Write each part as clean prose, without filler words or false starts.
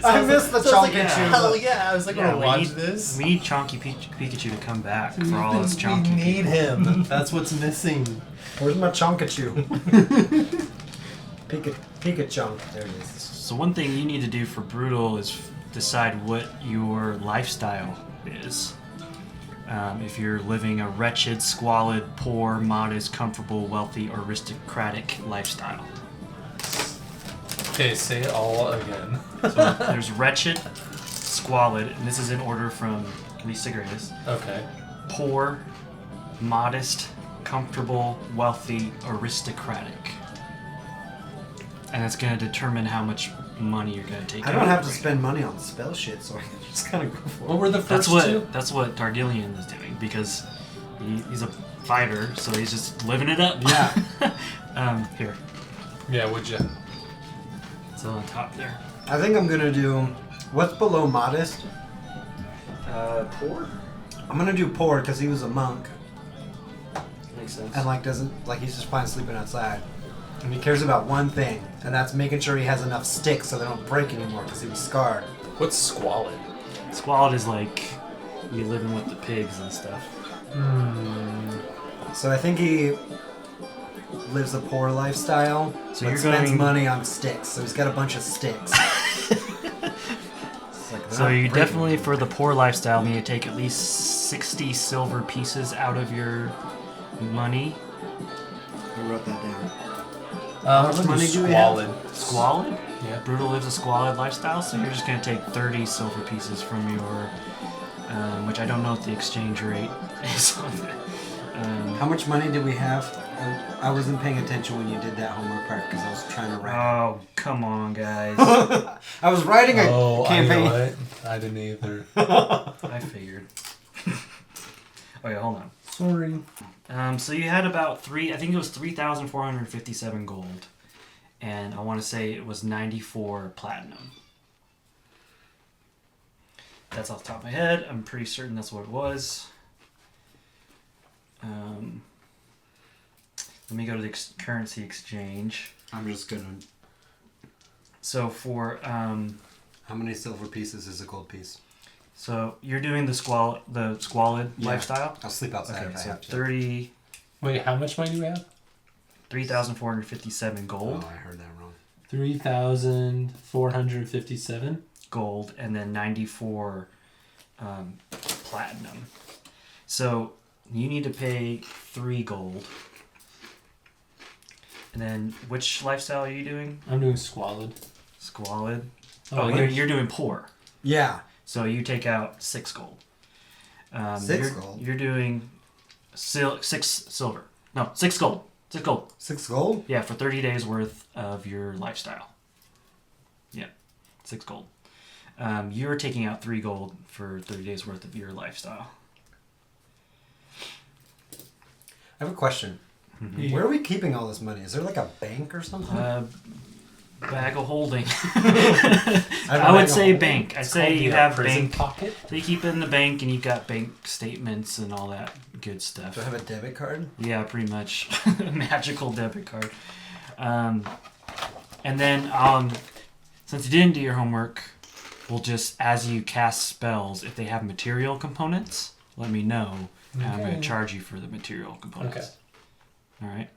I missed the Chonky Chew. Hell yeah! I was like, I want to watch this. We need Chonky Pikachu to come back for all his Chonky. We need him. That's what's missing. Where's my Chonkachu? Pikachu. There it is. So one thing you need to do for Brutal is decide what your lifestyle is. If you're living a wretched, squalid, poor, modest, comfortable, wealthy, or aristocratic lifestyle. Okay, say it all again. So there's wretched, squalid, and this is in order from least to greatest. Okay. Poor, modest, comfortable, wealthy, aristocratic. And that's going to determine how much money you're going to take. I don't have to spend money on spell shit, so I can just kind of go for it. What were the first two? That's what Dargillion is doing, because he's a fighter, so he's just living it up. Yeah. Here. Yeah, would you? It's on top there. I think I'm going to do... What's below modest? Poor? I'm going to do poor because he was a monk. Makes sense. And he's just fine sleeping outside. And he cares about one thing, and that's making sure he has enough sticks so they don't break anymore because he was scarred. What's squalid? Squalid is like you living with the pigs and stuff. So I think he lives a poor lifestyle, so but spends money on sticks. So he's got a bunch of sticks. So you definitely, for the poor lifestyle, need to take at least 60 silver pieces out of your money. I wrote that down. How much money do we have? Squalid? Yeah. Brutal lives a squalid lifestyle, so you're just going to take 30 silver pieces from your, which I don't know what the exchange rate is on that. How much money did we have? I wasn't paying attention when you did that homework part because I was trying to write. Oh, come on, guys. I was writing a campaign. I know it. I didn't either. I figured. Okay, hold on. Sorry. So you had about I think it was 3,457 gold. And I want to say it was 94 platinum. That's off the top of my head. I'm pretty certain that's what it was. Let me go to the currency exchange. I'm just gonna. So for how many silver pieces is a gold piece? So you're doing the squalid lifestyle. I'll sleep outside if I have to. 30. Wait, how much money do we have? 3,457 gold. Oh, I heard that wrong. 3,457 gold, and then 94 platinum. So you need to pay 3 gold. And then which lifestyle are you doing? I'm doing squalid. Squalid. Oh, you're doing poor. Yeah. So you take out 6 gold. 6 gold? You're doing 6 silver. No, 6 gold. 6 gold. 6 gold? Yeah, for 30 days worth of your lifestyle. Yeah, 6 gold. You're taking out 3 gold for 30 days worth of your lifestyle. I have a question. Mm-hmm. Where are we keeping all this money? Is there like a bank or something? Bag of holding. I would say bank. I'd say you have bank pocket. So you keep it in the bank, and you've got bank statements and all that good stuff. Do I have a debit card? Yeah, pretty much. Magical debit card. And then, since you didn't do your homework, we'll just, as you cast spells, if they have material components, let me know, and I'm going to charge you for the material components. Okay. All right.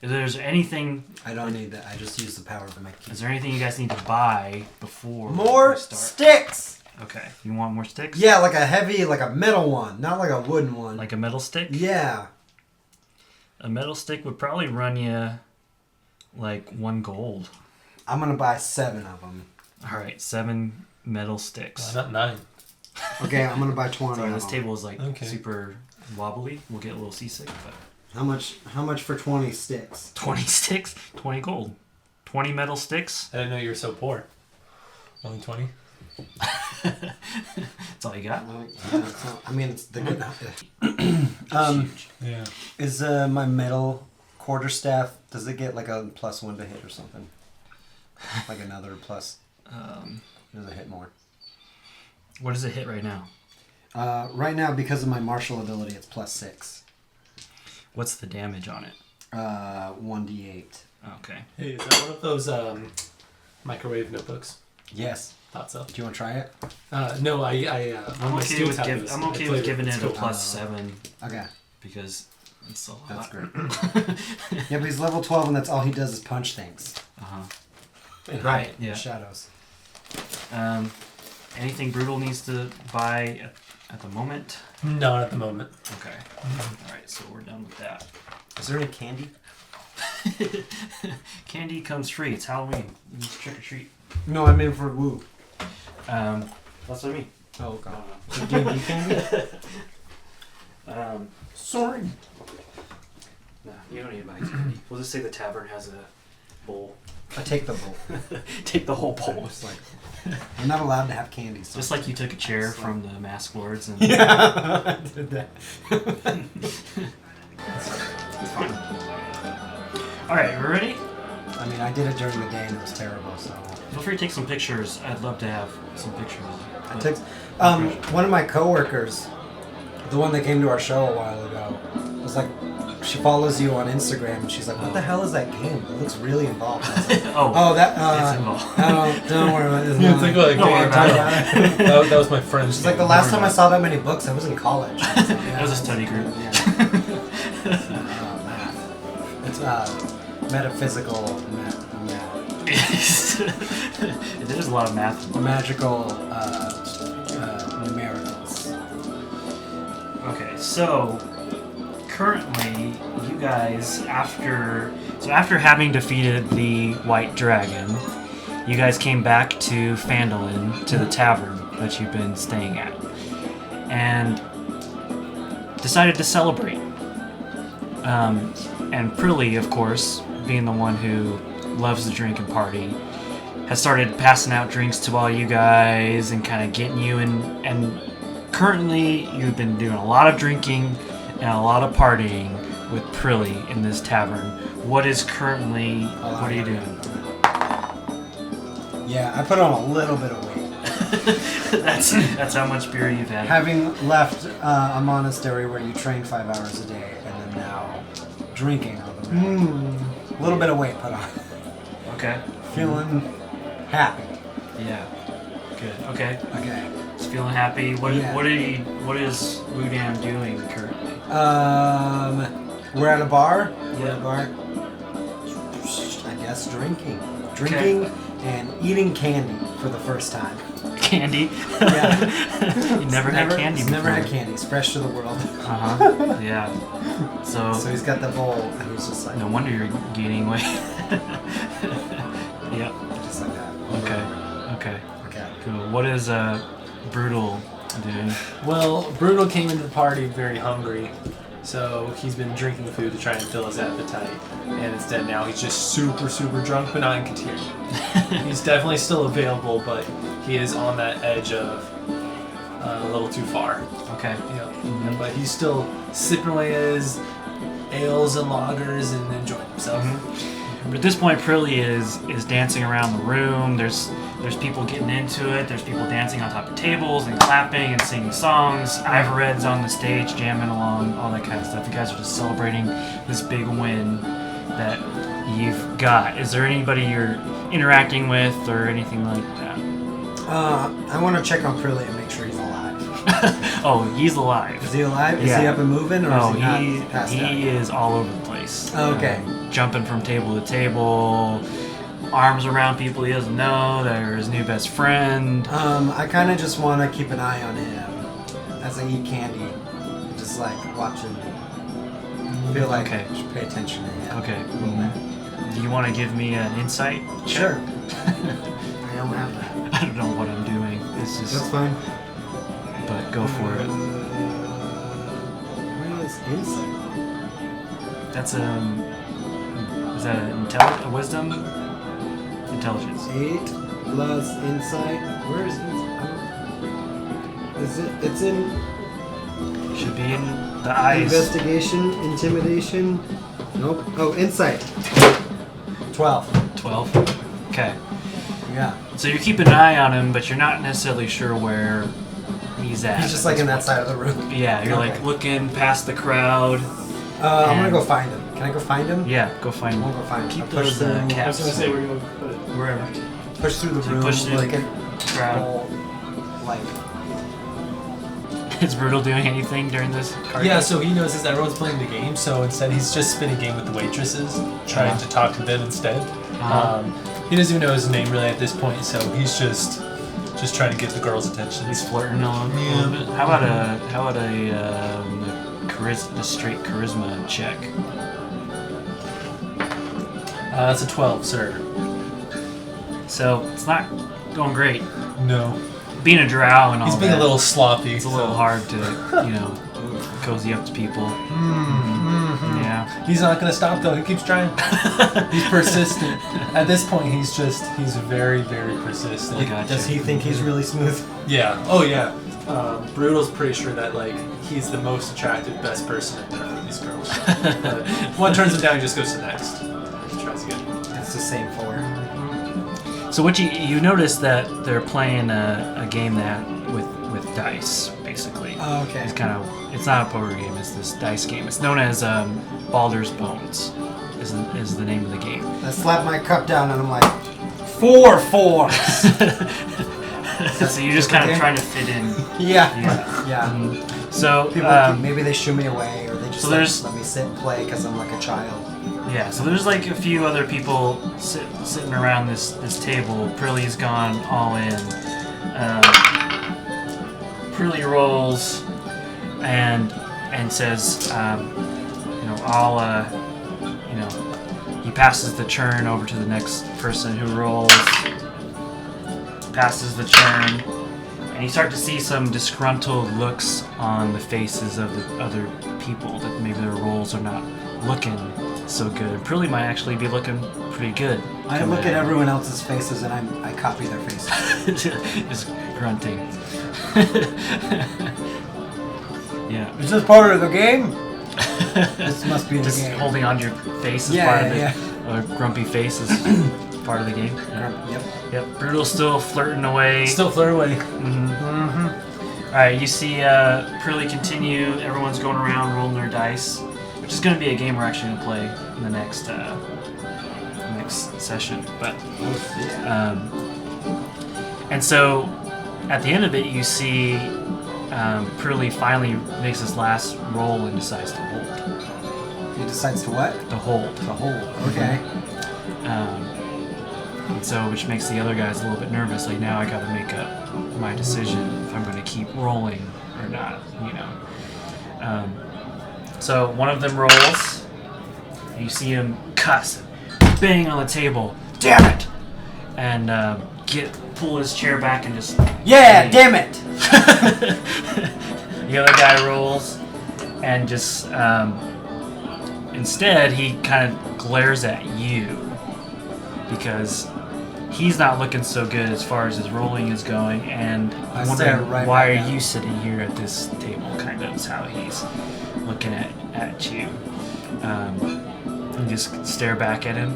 If there's anything... I don't need that. I just use the power of my key. Is there anything you guys need to buy before more we start? Sticks! Okay. You want more sticks? Yeah, like a heavy, like a metal one. Not like a wooden one. Like a metal stick? Yeah. A metal stick would probably run you like 1 gold. I'm going to buy 7 of them. All right. 7 metal sticks. Not 9. Okay, I'm going to buy 20 So of this them. table is like super wobbly. We'll get a little seasick, but How much for 20 sticks? 20 sticks, 20 gold, 20 metal sticks. I didn't know you were so poor. Only 20? That's all you got. I mean, it's the good. Yeah. Is my metal quarterstaff? Does it get like a +1 to hit or something? Like another plus? Does it hit more? What does it hit right now? Right now, because of my martial ability, it's +6. What's the damage on it? 1d8. Okay. Hey, is that one of those microwave notebooks? Yes. Thought so. Do you want to try it? No, I'm okay with giving it a +7 Okay. because it's a lot. That's great. Yeah, but he's level 12 and that's all he does is punch things. And hide Yeah. in shadows. Anything Brutal needs to buy at the moment? Not at the moment. Okay. Alright, so we're done with that. Is there any candy? Candy comes free. It's Halloween. You need to trick or treat. No, I mean for Woo. That's what I mean. Oh, God. I D&D candy? Sorry. No, you don't need to buy candy. We'll just say the tavern has a bowl. I take the bowl. Take the whole bowl. Just like, I'm not allowed to have candy. So Just like you took a chair from the Mask Lords and yeah, I did that. it's fine. Alright, we're ready? I mean, I did it during the day and it was terrible, so... Feel free to take some pictures. I'd love to have some pictures. I took... one of my coworkers, the one that came to our show a while ago, was like... She follows you on Instagram and she's like, what the hell is that game? It looks really involved. I was like, Oh, that... it's involved. Don't worry about it. Yeah, it's like, Don't worry about it. that was my friend's. She's like, the last time I saw that many books, I was in college. I was like, That was a study group. Yeah. Math. It's metaphysical math. It is a lot of math. Magical numericals. Okay, so currently you guys after having defeated the White Dragon, you guys came back to Phandalin, to the tavern that you've been staying at, and decided to celebrate. And Prilly, of course, being the one who loves to drink and party, has started passing out drinks to all you guys and kind of getting you in. And currently, you've been doing a lot of drinking and a lot of partying with Prilly in this tavern. What is currently? What are you doing? Yeah, I put on a little bit of weight. That's how much beer you've had. Having left a monastery where you train 5 hours a day, and then now drinking all the way. A little bit of weight put on. Okay. Feeling happy. Yeah. Good. Okay. Okay. Just feeling happy. What Yeah. what is Ludam doing currently? We're at a bar. We're Yeah. at a bar. I guess drinking and eating candy for the first time. Candy. Yeah. You never had candy before. Never had candy. It's fresh to the world. Yeah. So he's got the bowl and he's just like no wonder you're gaining weight. Yep. just like that. Okay. Okay. Cool. What is Brutal doing? Well, Brutal came into the party very hungry, so he's been drinking food to try and fill his appetite. And instead now he's just super, super drunk, but not in contagion. He's definitely still available, but he is on that edge of a little too far. Okay. Yeah. But he's still sipping away at his ales and lagers and enjoying himself. But at this point, Prilly is dancing around the room. There's people getting into it. There's people dancing on top of tables and clapping and singing songs. Ivored's on the stage jamming along, all that kind of stuff. You guys are just celebrating this big win that you've got. Is there anybody you're interacting with or anything like that? I want to check on Prilly and make sure he's alive. Oh, he's alive. Is he alive? Is Yeah. he up and moving, or No, is he not passed out? he is all over the place. Oh, okay. Jumping from table to table, arms around people he doesn't know. They're his new best friend. I kind of just want to keep an eye on him as I eat candy, just like watching. Feel like Okay. I should pay attention to him. Okay. A little bit. Do you want to give me an insight? Sure. I don't have that. I don't know what I'm doing. It's That's just, fine. but go for it. Insight. That's is that a wisdom? Intelligence. 8 plus insight. Where is insight? Is it? It's in Should be in the eyes. investigation, intimidation. Nope. Oh, insight. 12. 12. Okay. Yeah. So you're keeping an eye on him, but you're not necessarily sure where he's at. He's just like in that side of the room. Yeah, you're like looking past the crowd. I'm gonna go find him. Can I go find him? Yeah, go find I'm him. gonna go find him. Keep I'll push those through- I was caps gonna say where you want to put it. wherever. Push through the So you room. push through like the crowd. like. Is Brutal doing anything during this card Yeah, game? so he notices everyone's playing the game, so instead he's just spinning game with the waitresses, trying to talk to them instead. He doesn't even know his name really at this point, so he's just trying to get the girls' attention. He's flirting a little bit. How about a straight charisma check? That's a 12, sir. So it's not going great. No. Being a drow and all He's being that, a little sloppy. it's a little hard to, cozy up to people. Yeah. He's not gonna stop though. He keeps trying. He's persistent. At this point, he's very, very persistent. Gotcha. Does he think he's really smooth? Yeah. Oh yeah. Brutal's pretty sure that he's the most attractive, best person in there for these girls. But one turns him down, he just goes to the next. Tries again. It's the same for him. So what you notice that they're playing a game that with dice basically. Oh, okay. It's not a poker game. It's this dice game. It's known as Baldur's Bones. Is the name of the game. I slap my cup down and I'm like, 4 4s. So you're just kind of trying to fit in. Yeah. Yeah. So People maybe they shoo me away or they just so let me sit and play because I'm like a child. yeah. So there's like a few other people sitting around this table. Prilly's gone all in. Prilly rolls and says, he passes the churn over to the next person who rolls. Passes the churn, and you start to see some disgruntled looks on the faces of the other people that maybe their rolls are not looking so good. And Prilly might actually be looking pretty good. I look at everyone else's faces and I copy their faces. Just grunting. Yeah. Is this part of the game? This must be in the Just game. holding on to your face is Yeah, part of it. yeah. Or grumpy face is part of the game. Yep. Yep. Brutal's still flirting away. Still flirt away. Alright, you see Prilly continue. Everyone's going around rolling their dice, which is going to be a game we're actually going to play in the next session. But and so at the end of it, you see Prilly finally makes his last roll and decides to hold. He decides to what? To hold. To hold. Okay. And so, which makes the other guys a little bit nervous. Like, now I got to make up my decision if I'm going to keep rolling or not, So one of them rolls. And you see him cuss, bang on the table. Damn it! And pull his chair back and just. Yeah, damn it! The other guy rolls and just instead he kind of glares at you because he's not looking so good as far as his rolling is going, and I I'm stare wondering right why back are at you him. sitting here at this table, kind of is how he's looking at you. And just stare back at him.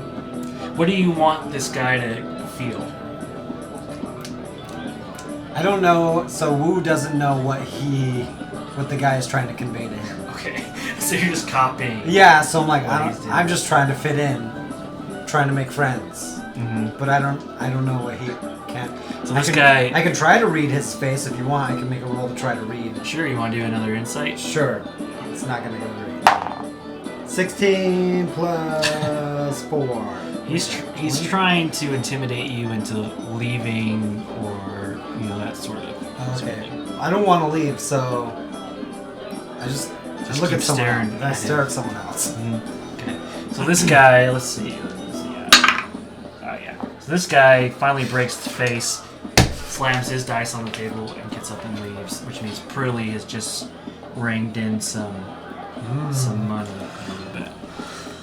What do you want this guy to feel? I don't know. So Wu doesn't know what the guy is trying to convey to him. Okay, so you're just copying. Yeah. So I'm like, What he's doing. I'm just trying to fit in, trying to make friends. Mm-hmm. But I don't know what he can't. So this guy. I can try to read his face if you want. I can make a roll to try to read. Sure, you want to do another insight? Sure. It's not gonna go great. 16 plus 4. He's trying to intimidate you into leaving or that sort of. Okay. I don't want to leave, so I just look keep at someone staring else. I at him. stare at someone else. Okay. So this guy, let's see. So this guy finally breaks the face, slams his dice on the table, and gets up and leaves, which means Prilly has just ranged in some some money a little bit.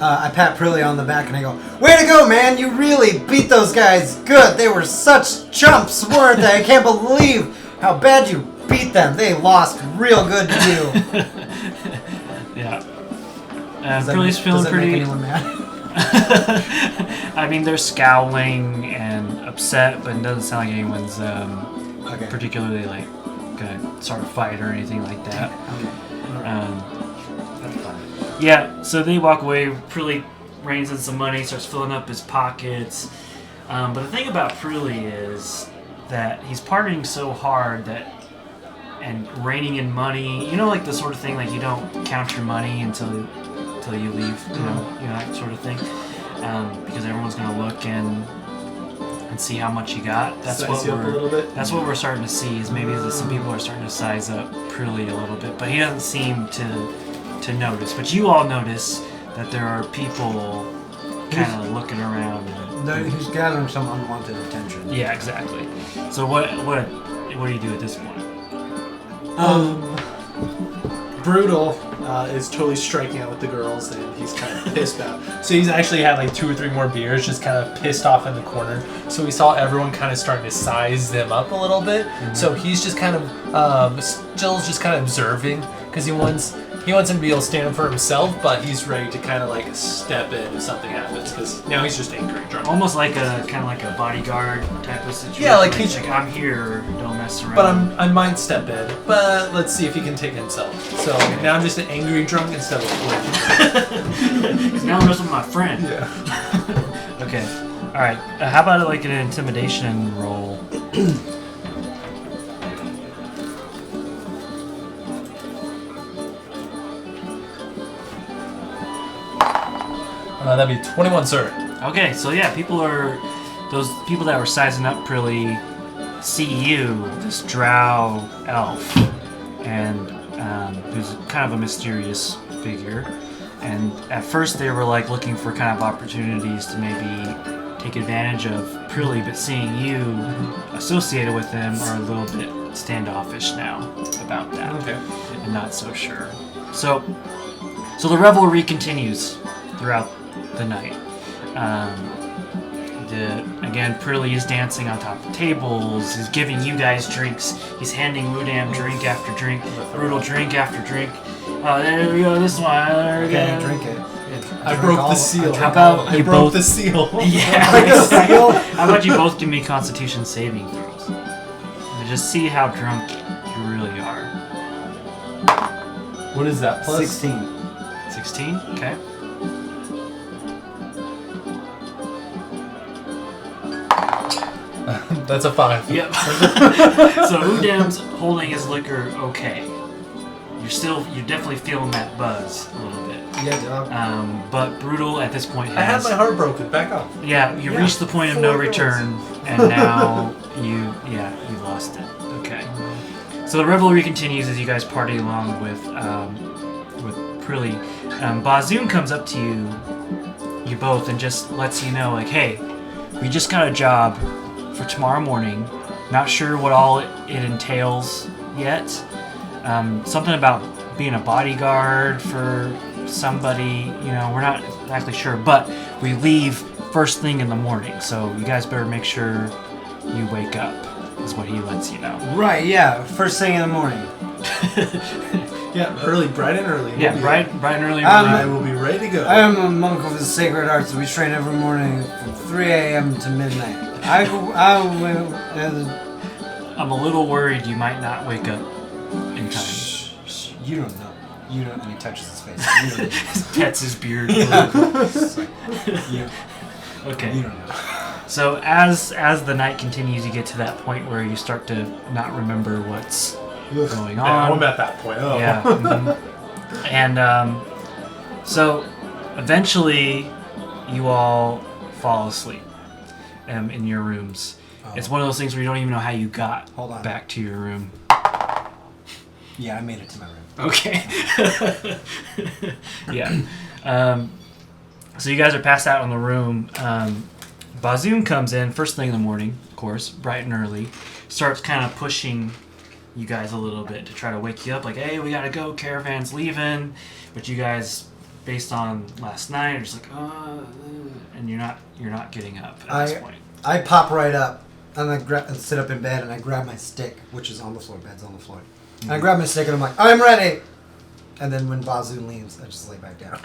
I pat Prilly on the back and I go, "Way to go, man! You really beat those guys good. They were such chumps, weren't they? I can't believe how bad you beat them. They lost real good to you." Yeah. Does that Prilly's make- feeling does that pretty. make anyone mad? I mean, they're scowling and upset, but it doesn't sound like anyone's Okay. particularly like gonna start a fight or anything like that. That's fine. Yeah, so they walk away. Prilly reins in some money, starts filling up his pockets. But the thing about Prilly is that he's partying so hard that, and reining in money. You know, like the sort of thing like you don't count your money until you leave. You know that sort of thing. Because everyone's gonna look and see how much you got. That's Size what you up a little bit. That's what we're starting to see. Is maybe that some people are starting to size up Prilly a little bit, but he doesn't seem to notice. But you all notice that there are people kind of looking around. He's gathering some unwanted attention. Yeah, exactly. So what do you do at this point? Brutal is totally striking out with the girls, and he's kind of pissed out. So he's actually had like 2 or 3 more beers, just kind of pissed off in the corner. So we saw everyone kind of starting to size them up a little bit. So he's just kind of still just kind of observing, because he wants him to be able to stand up for himself, but he's ready to kind of like step in if something happens, because now he's just angry and drunk. Almost like a kind of like a bodyguard type of situation. Yeah, like he's- like I'm here, don't mess around. But I might step in, but let's see if he can take himself. So now I'm just an angry drunk instead of a flip. now I'm just with my friend. Yeah. Okay. All right. How about like an intimidation roll? That'd be 21, sir. Okay, so yeah, those people that were sizing up Prilly see you, this drow elf, and who's kind of a mysterious figure. And at first they were like looking for kind of opportunities to maybe take advantage of Prilly, but seeing you associated with them are a little bit standoffish now about that. Okay. And not so sure. So the revelry continues throughout the night. Again, Prilly is dancing on top of tables. He's giving you guys drinks. He's handing Ludam drink after drink, Brutal drink after drink. There we go. This one. There we go. Okay, drink it. I broke the seal. How about I you broke both? the seal. Yeah. How about you both give me Constitution saving throws? And just see how drunk you really are. What is that? Plus 16. 16. Okay. That's a 5. Yep. So Udam's holding his liquor okay. You're definitely feeling that buzz a little bit. Yeah, dog. But Brutal at this point I had has my heart broken. Back up. yeah, you Yeah, reached the point of no 4 girls. return, and now you lost it. Okay. So the revelry continues as you guys party along with Prilly. Bazoon comes up to you both, and just lets you know, like, hey, we just got a job for tomorrow morning. Not sure what all it entails yet. Something about being a bodyguard for somebody, we're not exactly sure, but we leave first thing in the morning, so you guys better make sure you wake up, is what he lets you know. Right, yeah. First thing in the morning. Yeah, bright and early. Yeah, We'll be bright and early. I will be ready to go. I am a monk of the sacred arts. We train every morning from 3 a.m. to midnight. I will. I'm a little worried you might not wake up in time. Shh, you don't know. You don't. And he touches his face. You don't know. Pets his beard. You, Okay. you don't know. So as the night continues, you get to that point where you start to not remember what's going on. I'm at that point. Oh. Yeah. Mhm. And so eventually you all fall asleep in your rooms. Oh. It's one of those things where you don't even know how you got Hold on. back to your room. Yeah, I made it to my room. Okay. Yeah. So you guys are passed out in the room. Bazoon comes in first thing in the morning, of course, bright and early. Starts kind of pushing you guys a little bit to try to wake you up. Like, hey, we gotta go. Caravan's leaving. But you guys, based on last night, are just like, and you're not getting up at this point. I pop right up and I sit up in bed and I grab my stick, which is on the floor. Bed's on the floor. And I grab my stick and I'm like, I'm ready. And then when Bazoo leaves, I just lay back down.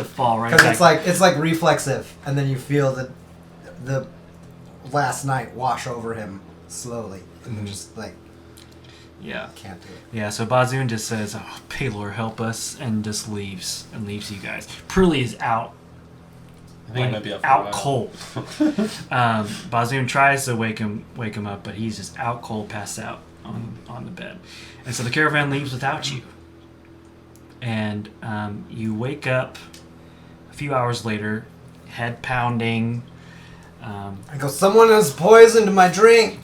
Fall right Because back. it's like reflexive, and then you feel the last night wash over him slowly, and you're just like, Yeah. can't do it. Yeah, so Bazoon just says, oh, Paylor, help us, and just leaves you guys. Purley is out. I think it might be up for a out while. cold. Bazoon tries to wake him up, but he's just out cold, passed out on the bed. And so the caravan leaves without you. And you wake up a few hours later, head pounding. I go, someone has poisoned my drink.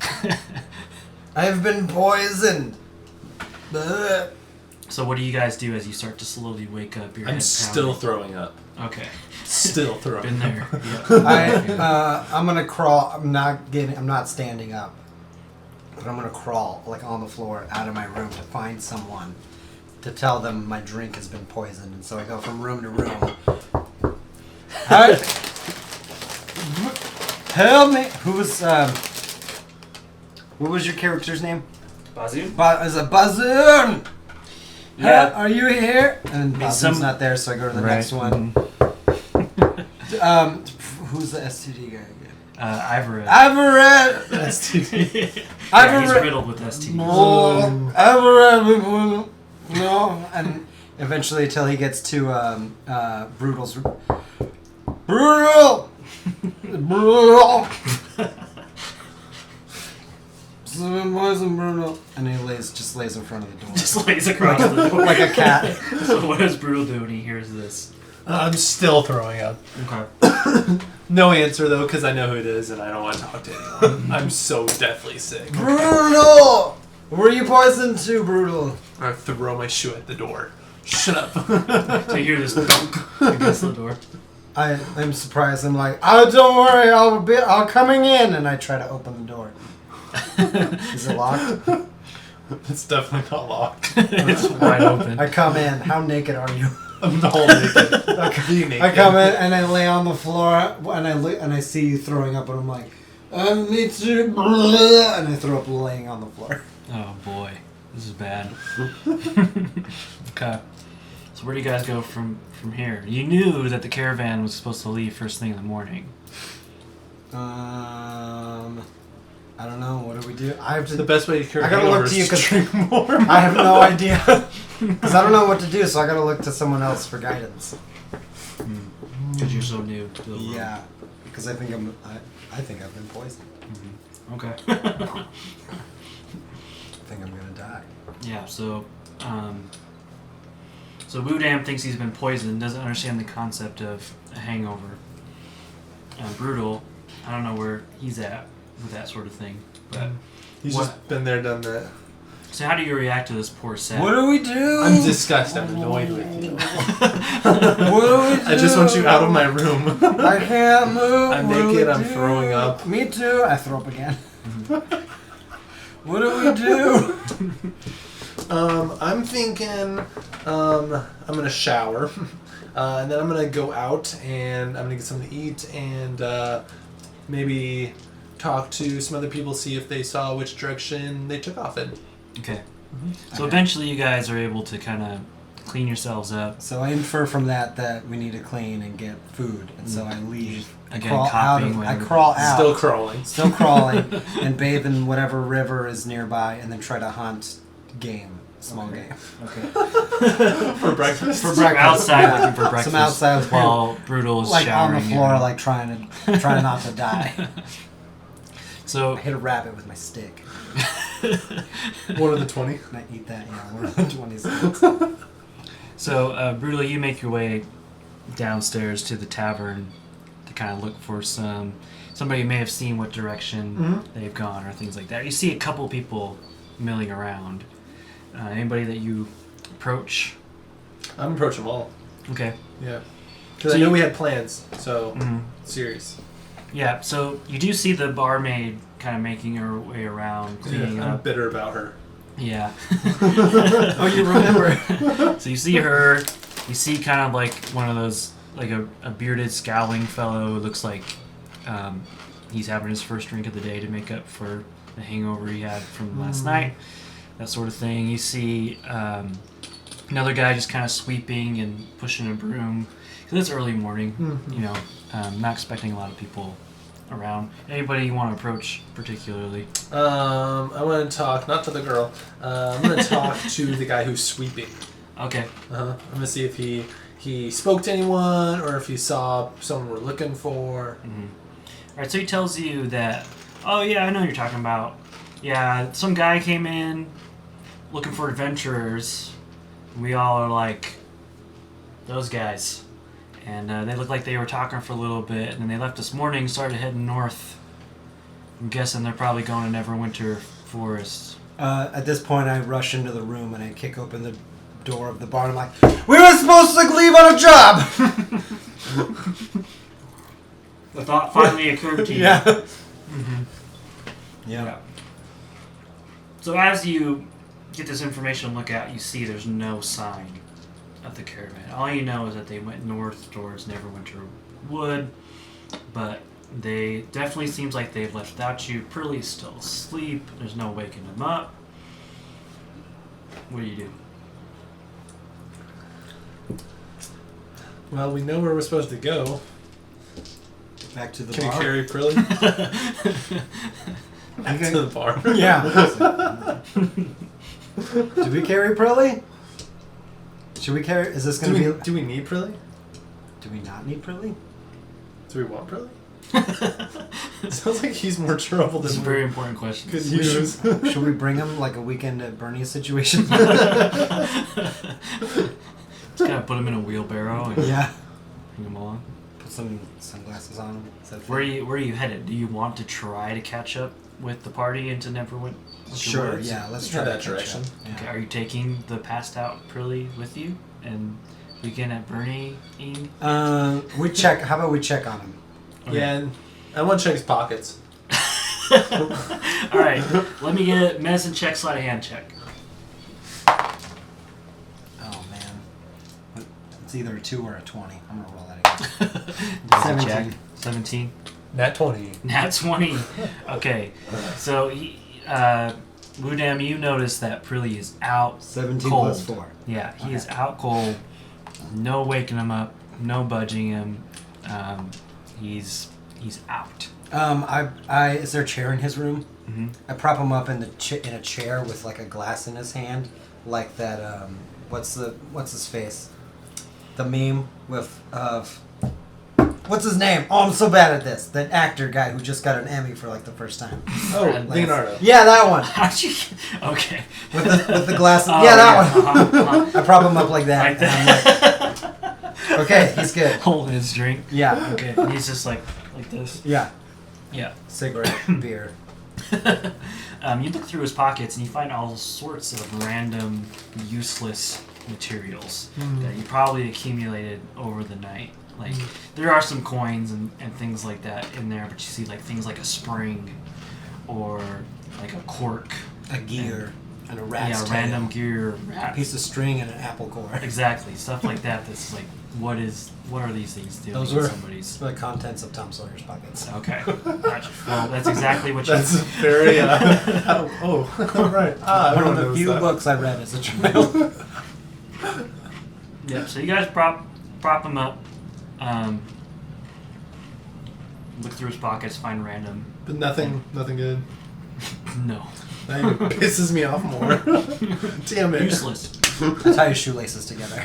I have been poisoned. Bleh. So what do you guys do as you start to slowly wake up? Your I'm head still pounding? throwing up. Okay. Still throwing Been up. there. Yep. I'm gonna crawl. I'm not standing up. But I'm gonna crawl like on the floor out of my room to find someone to tell them my drink has been poisoned. And so I go from room to room. Help me! What was your character's name? Bazoon? Is a Bazoon! Yeah. Are you here? And Bazoon's not there, so I go to the next one. Who's the STD guy again? Ivoret. Ivoret! STD. Yeah, he's riddled with STDs. Ivoret! No. And eventually, until he gets to Brutal's. Brutal! Brutal! Poison Brutal. And he just lays in front of the door. Just lays across the door. Like a cat. So what does Brutal do when he hears this? I'm still throwing up. Okay. No answer though, because I know who it is and I don't want to talk to anyone. I'm so deathly sick. Brutal! Were you poisoned too, Brutal? I throw my shoe at the door. Shut up. So you hear this thunk against the door. I'm surprised. I'm like, oh, don't worry, I'll coming in, and I try to open the door. Is it locked? It's definitely not locked. It's wide open. I come in. How naked are you? I'm the whole naked. Be naked. I come in and I lay on the floor and I see you throwing up, and I'm like, me too. And I throw up laying on the floor. Oh boy, this is bad. Okay. So where do you guys go from here? You knew that the caravan was supposed to leave first thing in the morning. I don't know. What do we do? I have to. The best way to cure I gotta look hangovers to you is because drink more. I have no idea. Because I don't know what to do, so I gotta look to someone else for guidance. Because you're so new to the world. Yeah, because I think I've been poisoned. Okay. I think I'm gonna die. Yeah. So, so Wudam thinks he's been poisoned. Doesn't understand the concept of a hangover. Brutal. I don't know where he's at with that sort of thing. But He's just been there, done that. so how do you react to this poor set? What do we do? I'm disgusted. I'm annoyed with you. What do we do? I just want you out of my room. I can't move. I'm What do naked, we I'm do? throwing up. Me too. I throw up again. What do we do? I'm thinking I'm gonna shower, and then I'm gonna go out and I'm gonna get something to eat and maybe talk to some other people, see if they saw which direction they took off in. Okay. So eventually you guys are able to kind of clean yourselves up. So I infer from that we need to clean and get food, and so I leave. Again, I crawl out. Still crawling. Still crawling, and bathe in whatever river is nearby, and then try to hunt game, small game. Okay. For breakfast. For So breakfast. outside looking for breakfast. Some outside while Brutal is like showering. on the floor, and- like trying not to die. So I hit a rabbit with my stick. One of the 20. And I eat that, yeah, one of the 26. So, Brutal, you make your way downstairs to the tavern to kind of look for somebody who may have seen what direction they've gone or things like that. You see a couple people milling around. Anybody that you approach? I'm approaching them all. Okay. Yeah. Because So I know you- we had plans, so Mhm. serious. Yeah, so you do see the barmaid kind of making her way around, cleaning I'm up. bitter about her. Yeah. Oh, you remember? So you see her. You see kind of like one of those, like a bearded, scowling fellow. Looks like he's having his first drink of the day to make up for the hangover he had from last night. That sort of thing. You see another guy just kind of sweeping and pushing a broom. Because it's early morning. You know, not expecting a lot of people around. Anybody you want to approach particularly? I want to talk, not to the girl. I'm going to talk to the guy who's sweeping. Okay. I'm going to see if he spoke to anyone or if he saw someone we're looking for. All right, so he tells you that, oh yeah, I know what you're talking about. Yeah, some guy came in looking for adventurers. We all are like, those guys. And they looked like they were talking for a little bit, and then they left this morning, started heading north. I'm guessing they're probably going to Neverwinter Forest. At this point, I rush into the room and I kick open the door of the barn. I'm like, we were supposed to leave on a job! The thought finally occurred to you. Yeah. Mm-hmm. Yeah. So as you get this information to look at, you see there's no sign of the caravan. All you know is that they went north towards Neverwinter Wood, but they definitely seems like they've left without you. Pearlie's still asleep. There's no waking them up. What do you do? Well, we know where we're supposed to go. Back to the Can bar. we carry Prilly? Back to the bar. Yeah. Do we carry Prilly? Should we carry? Is this going to be? Do we need Prilly? Do we not need Prilly? Do we want Prilly? Sounds like he's more trouble This is a than very important question. could We use. Should we bring him like a weekend at Bernie's situation? Just kind of put him in a wheelbarrow and Yeah. bring him along. Put some sunglasses on him. Where are you headed? Do you want to try to catch up with the party into Neverwinter Sure. Woods? Yeah. Let's Head try that that direction. direction. Yeah. Okay, are you taking the passed out Prilly with you and weekend at Bernie? We check. How about we check on him? Okay. Yeah, and I want to check his pockets. All right, let me get a medicine check, sleight of hand check. Oh man. It's either a 2 or a 20. I'm gonna roll that again. 17. 17. Nat 20. Nat 20. Okay, so Wudam, you notice that Prilly is out 17 cold. plus 4. Yeah, he is out cold. No waking him up. No budging him. He's out. Is there a chair in his room? Mm-hmm. I prop him up in in a chair with like a glass in his hand, like that. What's his face? The meme with what's his name? Oh, I'm so bad at this. That actor guy who just got an Emmy for like the first time. Oh, Like- Leonardo. Yeah, that one. How'd you? Okay. With the glasses. Oh, yeah, that one. Uh-huh. I prop him up like that. Like and I'm like, okay, he's good. Holding his drink. Yeah. Okay. And he's just like this. Yeah. Yeah. Cigarette, beer. You look through his pockets and you find all sorts of random, useless materials that you probably accumulated over the night. Like, there are some coins and things like that in there, but you see like things like a spring or like a cork. A gear and a rat's tail. Random gear. A piece of string and an apple core. Exactly. Stuff like that that's like, what are these things doing Those in were somebody's... the contents of Tom Sawyer's pockets. Okay. Gotcha. Well, that's exactly what you... That's very. Oh, right. One of the few books I read as a child. Yep. So you guys prop him up. Look through his pockets, find random. But nothing good. No. That even pisses me off more. Damn it. Useless. I tie his shoelaces together.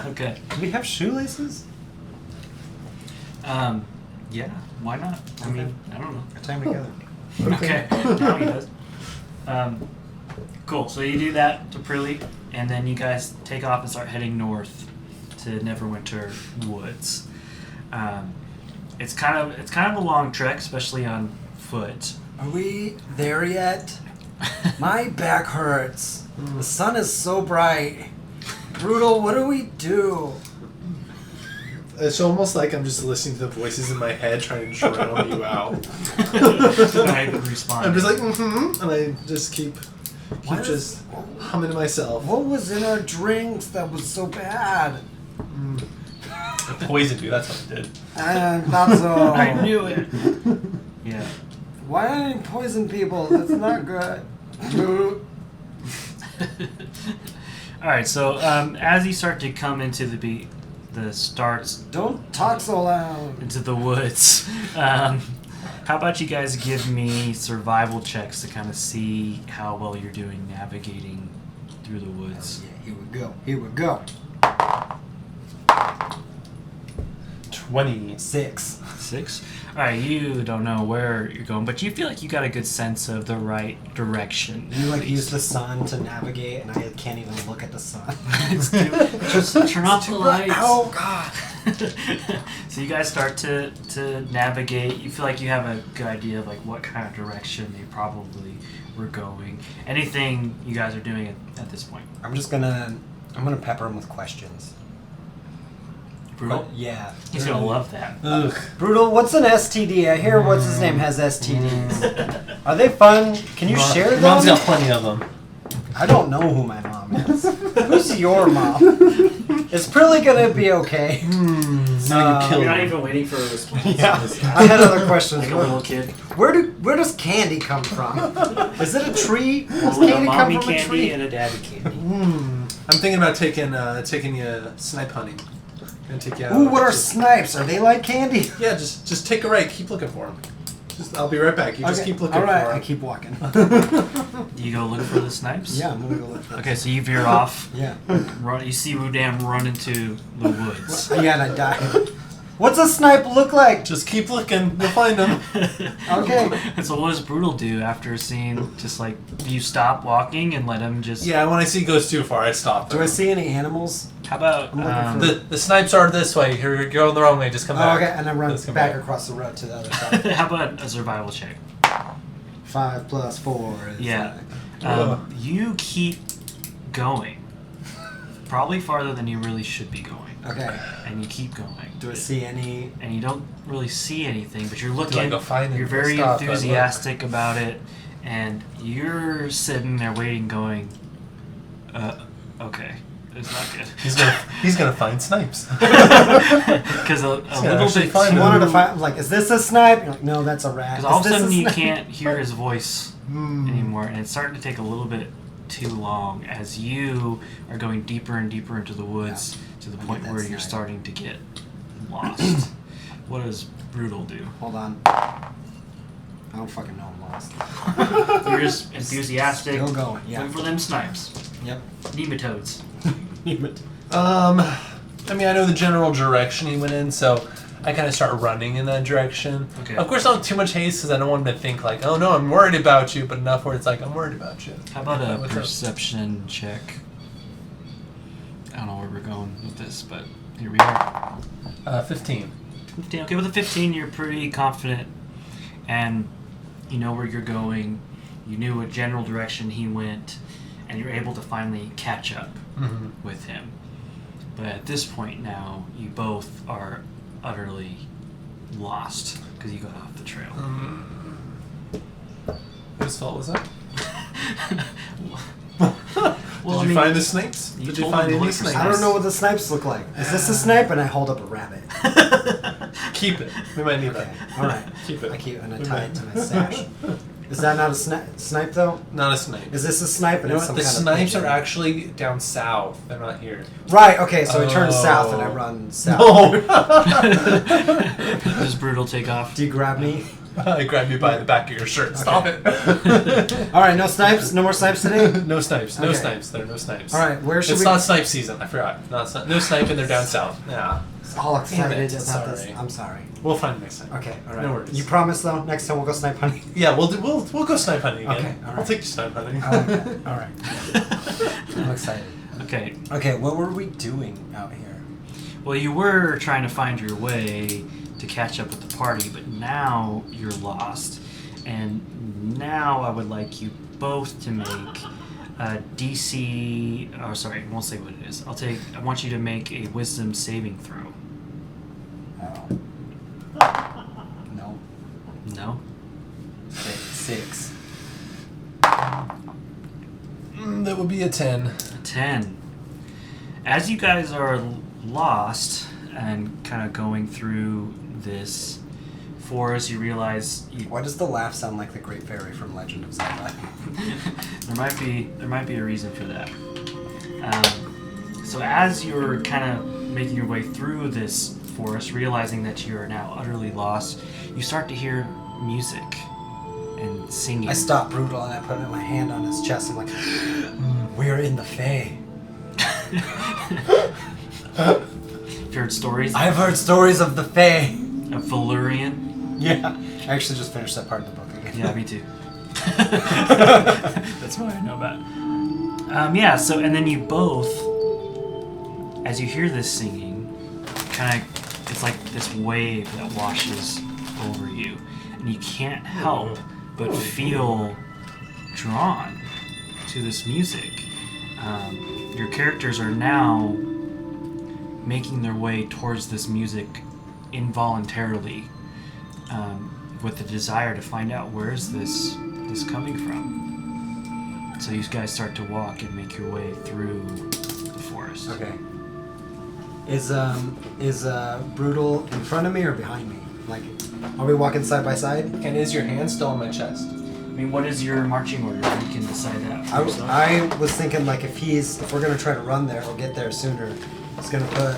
Okay. Do we have shoelaces? Yeah. Why not? I mean, I don't know. I tie them together. Okay. Now he does. Cool. So you do that to Prilly, and then you guys take off and start heading north to Neverwinter Woods. It's kind of a long trek, especially on foot. Are we there yet? My back hurts. The sun is so bright. Brutal, what do we do? It's almost like I'm just listening to the voices in my head trying to drown you out. I respond. I'm just like, and I just keep Why Keep just humming to myself. What was in our drinks that was so bad? I poisoned you. That's what I did. I thought so. I knew it. Yeah. Why did you poison people? That's not good. All right. So as you start to come into the starts Don't talk so loud. into the woods. How about you guys give me survival checks to kind of see how well you're doing navigating through the woods? Yeah, here we go. Here we go. 26. 6. All right, you don't know where you're going, but you feel like you got a good sense of the right direction. You like use the sun to navigate, and I can't even look at the sun. Just turn off the lights. Oh God! So you guys start to navigate. You feel like you have a good idea of like what kind of direction they probably were going. Anything you guys are doing at this point? I'm gonna pepper him with questions. Brutal. Yeah. He's gonna love that. Ugh. Brutal. What's an STD? I hear what's his name has STDs. Are they fun? Can you share them? Mom's got plenty of them. I don't know who my mom is. Who's your mom? Is Prilly gonna be okay? Now you killed You're not me. even waiting for a response. Yeah. I had other questions. Like a little kid. Where does candy come from? Is it a tree? Does Well, a candy come mommy from a candy tree? and a daddy candy. I'm thinking about taking you snipe hunting. Gonna take you out. Ooh, what are snipes? Are they like candy? Yeah, just take a right. Keep looking for them. I'll be right back. You just keep looking All right, for I them. keep walking. Do you go look for the snipes? Yeah, I'm gonna go look for Okay, so you veer off. Yeah. Run. You see Wudam run into the woods. Yeah, and I die. What's a snipe look like? Just keep looking. You'll find them. Okay. So what does Brutal do after seeing just like, do you stop walking and let him just... Yeah, when I see he goes too far, I stop. Do I see any animals? How about... I'm looking The snipes are this way. You're going the wrong way. Just come Oh, back. okay, and I run Just come back across the road to the other side. how about a survival check? 5 + 4 is Yeah. Ugh. You keep going. Probably farther than you really should be going. Okay. And you keep going. Do I see any? And you don't really see anything, but you're Do I looking. go find him? You're Do I very stop? Do I look? enthusiastic about it, and you're sitting there waiting, going, "Okay, it's not good." He's gonna find snipes. Because a gonna little actually bit find I too. wanted to find. Like, is this a snipe? You're like, no, that's a rat. Because all of Is a this sudden you snipe? can't hear his voice anymore, and it's starting to take a little bit too long as you are going deeper and deeper into the woods to the I point get that where you're snipe. starting to get lost. What does Brutal do? Hold on. I don't fucking know. I'm lost. You're just enthusiastic, Still going. Yeah. looking for them snipes, Yep. nematodes. I mean, I know the general direction he went in, so I kind of start running in that direction. Okay. Of course, not too much haste because I don't want him to think like, oh no, I'm worried about you, but enough where it's like, I'm worried about you. How about a What's up? perception check? I don't know where we're going with this, but here we are. 15. 15. Okay, with a 15, you're pretty confident, and you know where you're going. You knew what general direction he went, and you're able to finally catch up Mm-hmm. with him. But at this point now, you both are utterly lost because you got off the trail. Whose fault was that? Well, Did you find the snipes? you Did you told find him to any look for snipes? I don't know what the snipes look like. Is this a snipe? And I hold up a rabbit. Keep it. We might need Okay. that. All right. Keep it. I keep and I We tie might. it to my sash. Is that not a snipe though? Not a snipe. Is this a snipe? You And know it's what? some The kind snipes of are pigeon? actually down south. They're not here. Right. Okay. So I turn south and I Oh. run south. Does Brutal take off? Do you grab me? I grab you by the back of your shirt. Stop it. All right. No snipes. No more snipes today. No snipes. No Okay. snipes. There are no snipes. All right. Where should It's we? not snipe season. I forgot. No snipe, and they're down south. Yeah. All excited Damn it, about this. sorry. I'm sorry. We'll find next time. Okay. All right. No worries. You promise though. Next time we'll go snipe hunting. Yeah, we'll go snipe hunting again. Okay, all I'll right. take you snipe hunting. I like that. All right. I'm excited. Okay. Okay. What were we doing out here? Well, you were trying to find your way to catch up with the party, but now you're lost. And now I would like you both to make a DC. Oh, sorry, I won't say what it is. I want you to make a Wisdom saving throw. Oh. No. No. 6. It would be a 10. A 10. As you guys are lost and kind of going through this forest, you realize Why does the laugh sound like the Great Fairy from Legend of Zelda? there might be a reason for that. So as you're kind of making your way through this forest, realizing that you are now utterly lost, you start to hear music and singing. I stop Brutal and I put my hand on his chest. I'm like, we're in the Fae. You've heard stories I've heard stories of the Fae. of Valyrian. Yeah. I actually just finished that part of the book again. Yeah, me too. That's what I know about. Yeah, so, and then you both, as you hear this singing, kind of, it's like this wave that washes over you. And you can't help but feel drawn to this music. Your characters are now making their way towards this music involuntarily, with the desire to find out where is this coming from. So you guys start to walk and make your way through the forest. Okay. Is Brutal in front of me or behind me? Like, are we walking side by side? And is your hand still on my chest? I mean, what is your marching order? You can decide that for yourself. I was thinking like if we're gonna try to run there or get there sooner, it's gonna put.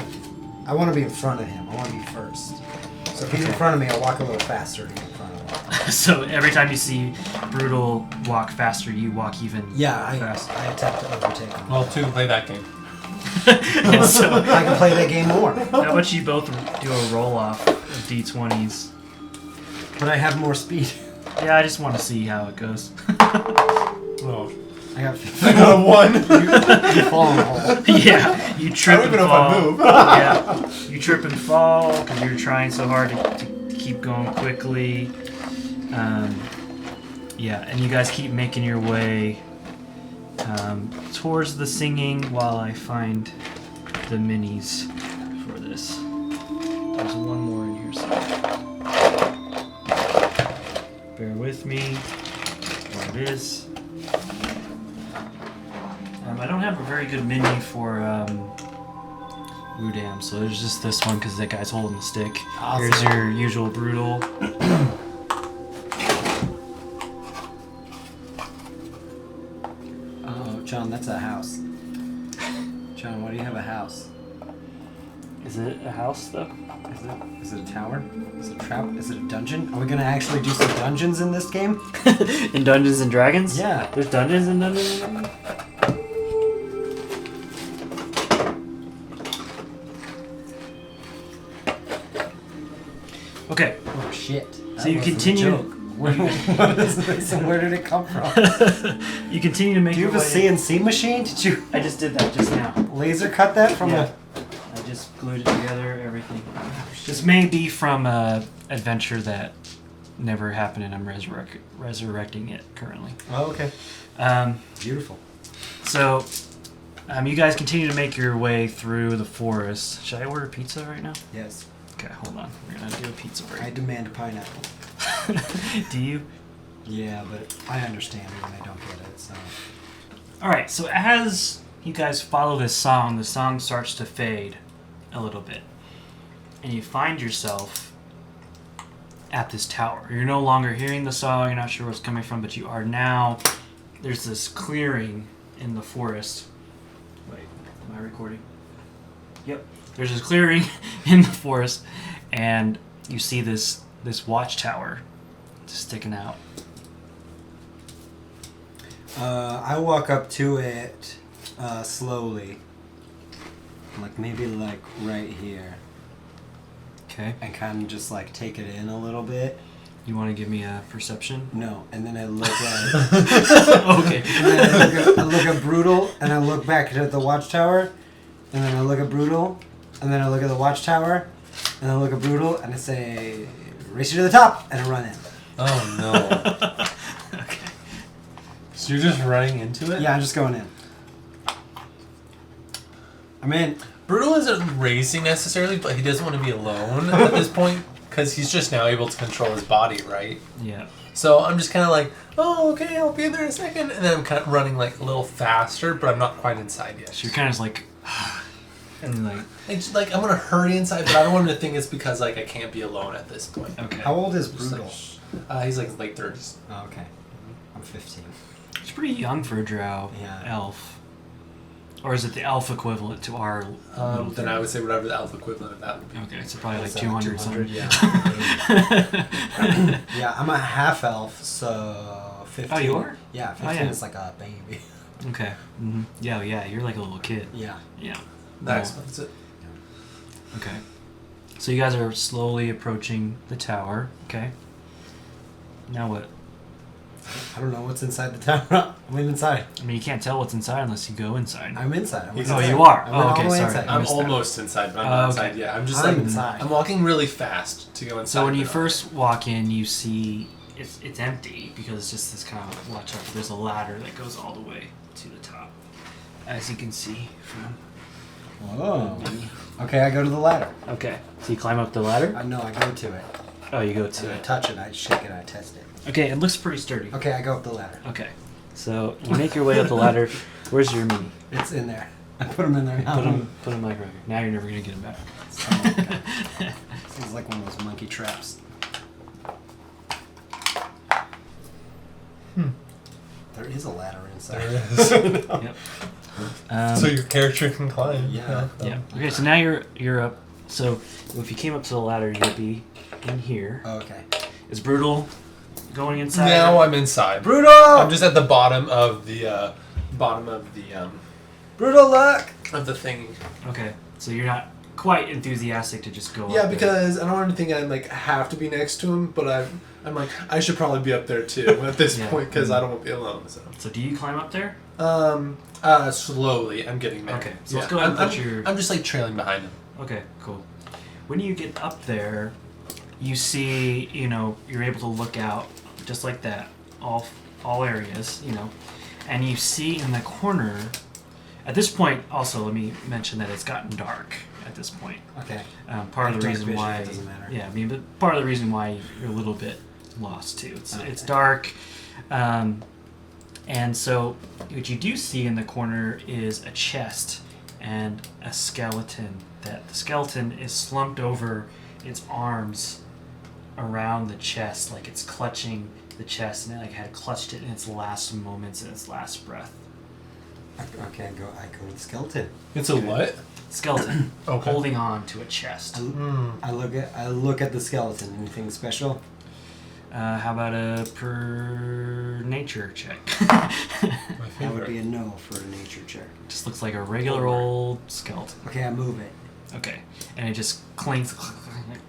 I want to be in front of him. I want to be first. So if he's in front of me, I'll walk a little faster to get in front of him. So every time you see Brutal walk faster, you walk even faster. I attempt to overtake him. Well, 2, play that game. And so I can play that game more. how about you both do a roll off of d20s? But I have more speed. Yeah, I just want to see how it goes. Oh. I got I got a 1. you fall in a hole. Yeah, you trip I don't and even know fall. if I move. Yeah, you trip and fall because you're trying so hard to keep going quickly. Yeah, and you guys keep making your way towards the singing while I find the minis for this. There's one more in here somewhere. Bear with me. There it is. I don't have a very good menu for Rudam, so there's just this one because that guy's holding the stick. Awesome. Here's your usual Brutal. Oh, John, that's a house. John, why do you have a house? Is it a house though? Is it a tower? Is it a trap? Is it a dungeon? Are we gonna actually do some dungeons in this game? In Dungeons and Dragons? Yeah. There's dungeons in Dungeons and Dragons? Okay. Oh shit. So you continue. What is this and where did it come from? You continue to make Do you your have a way. CNC machine? Did you I just did that just now. laser cut that from Yeah. I just glued it together, everything. This may be from a adventure that never happened and I'm resurrecting it currently. Oh, okay. Beautiful. So, you guys continue to make your way through the forest. Should I order pizza right now? Yes. Okay, hold on. We're gonna do a pizza break. I demand pineapple. Do you? Yeah, but I understand it when I don't get it, so. Alright, so as you guys follow this song, the song starts to fade a little bit. And you find yourself at this tower. You're no longer hearing the song, you're not sure where it's coming from, but you are now. There's this clearing in the forest. Wait, am I recording? Yep. There's this clearing in the forest, and you see this watchtower sticking out. I walk up to it slowly. Like maybe like right here. Okay. And kind of just like take it in a little bit. You want to give me a perception? No, and then I look at Okay. and then I look at Brutal, and I look back at the watchtower, and then I look at Brutal, and then I look at the watchtower, and I look at Brutal, and I say, "Race you to the top," and I run in. Oh no. Okay. So you're just running into it? Yeah, I'm just going in. I'm in. Brutal isn't racing necessarily, but he doesn't want to be alone at this point. because he's just now able to control his body, right? Yeah. So I'm just kind of like, oh, okay, I'll be there in a second. And then I'm kind of running like a little faster, but I'm not quite inside yet. So you're kind of like, and like, It's like I'm gonna hurry inside, but I don't want him to think it's because like I can't be alone at this point. okay. How old is Just, Brutal? he's like late 30s. Oh, okay. I'm 15. It's pretty young for a drow elf. Or is it the elf equivalent to our? Then I would say whatever the alpha equivalent of that would be. Okay, so probably like Is that 200 something. Yeah. Yeah, I'm a half elf, so 15. Oh, you are? Yeah, 15 Oh, yeah. is like a baby. Okay. Mm-hmm. Yeah, you're like a little kid. Yeah. Yeah. That Well, explains it. okay. So you guys are slowly approaching the tower. Okay. Now what? I don't know what's inside the tower. I'm inside. I mean, you can't tell what's inside unless you go inside. I'm inside. I'm He's Oh, inside. you are? I Oh, went all okay, the way sorry. inside. I'm missed that. almost inside, but I'm not okay. inside yet. I'm just I'm like inside. I'm walking really fast to go inside. So when you but- first walk in, you see it's empty because it's just this kind of watch out. There's a ladder that goes all the way to the top, as you can see from. Whoa. Okay, I go to the ladder. Okay. So you climb up the ladder. I know, I go to it. Oh, you go And to I it. touch it, I shake it, I test it. Okay, it looks pretty sturdy. Okay, I go up the ladder. Okay. So you make your way up the ladder. Where's your mini? It's in there. I put them in there now. Put him like right here. Now you're never gonna get him back. This is like one of those monkey traps. There is a ladder inside. There is. Yep. So your character can climb. Yeah. Yeah. Okay, so now you're up. So if you came up to the ladder, you'd be in here. Oh, okay. Is Brutal going inside? Now I'm inside. Brutal! I'm just at the bottom of the Brutal luck! of the thingy. Okay, so you're not quite enthusiastic to just go. Yeah, up because I don't want to think I like have to be next to him, but I'm like I should probably be up there too at this Yeah. point because I don't want to be alone. So there. So do you climb up there? slowly I'm getting there. Okay, so let's go ahead and put your. I'm just like trailing behind him. Okay, cool. When you get up there, you see, you're able to look out just like that, all areas, and you see in the corner. At this point, also let me mention that it's gotten dark at this point. Okay. Part of the Dark reason vision, why, it doesn't matter. yeah, I mean, but part of the reason why you're a little bit lost too. It's Okay. dark, and so what you do see in the corner is a chest and a skeleton. That the skeleton is slumped over its arms around the chest, like it's clutching the chest, and it like had clutched it in its last moments, in its last breath. Okay, I go with skeleton. It's a what? Skeleton Okay. holding on to a chest. I look at the skeleton. Anything special? How about a per nature check? My That favorite. would be a no for a nature check. Just looks like a regular old skeleton. Okay, I move it. Okay, and it just clinks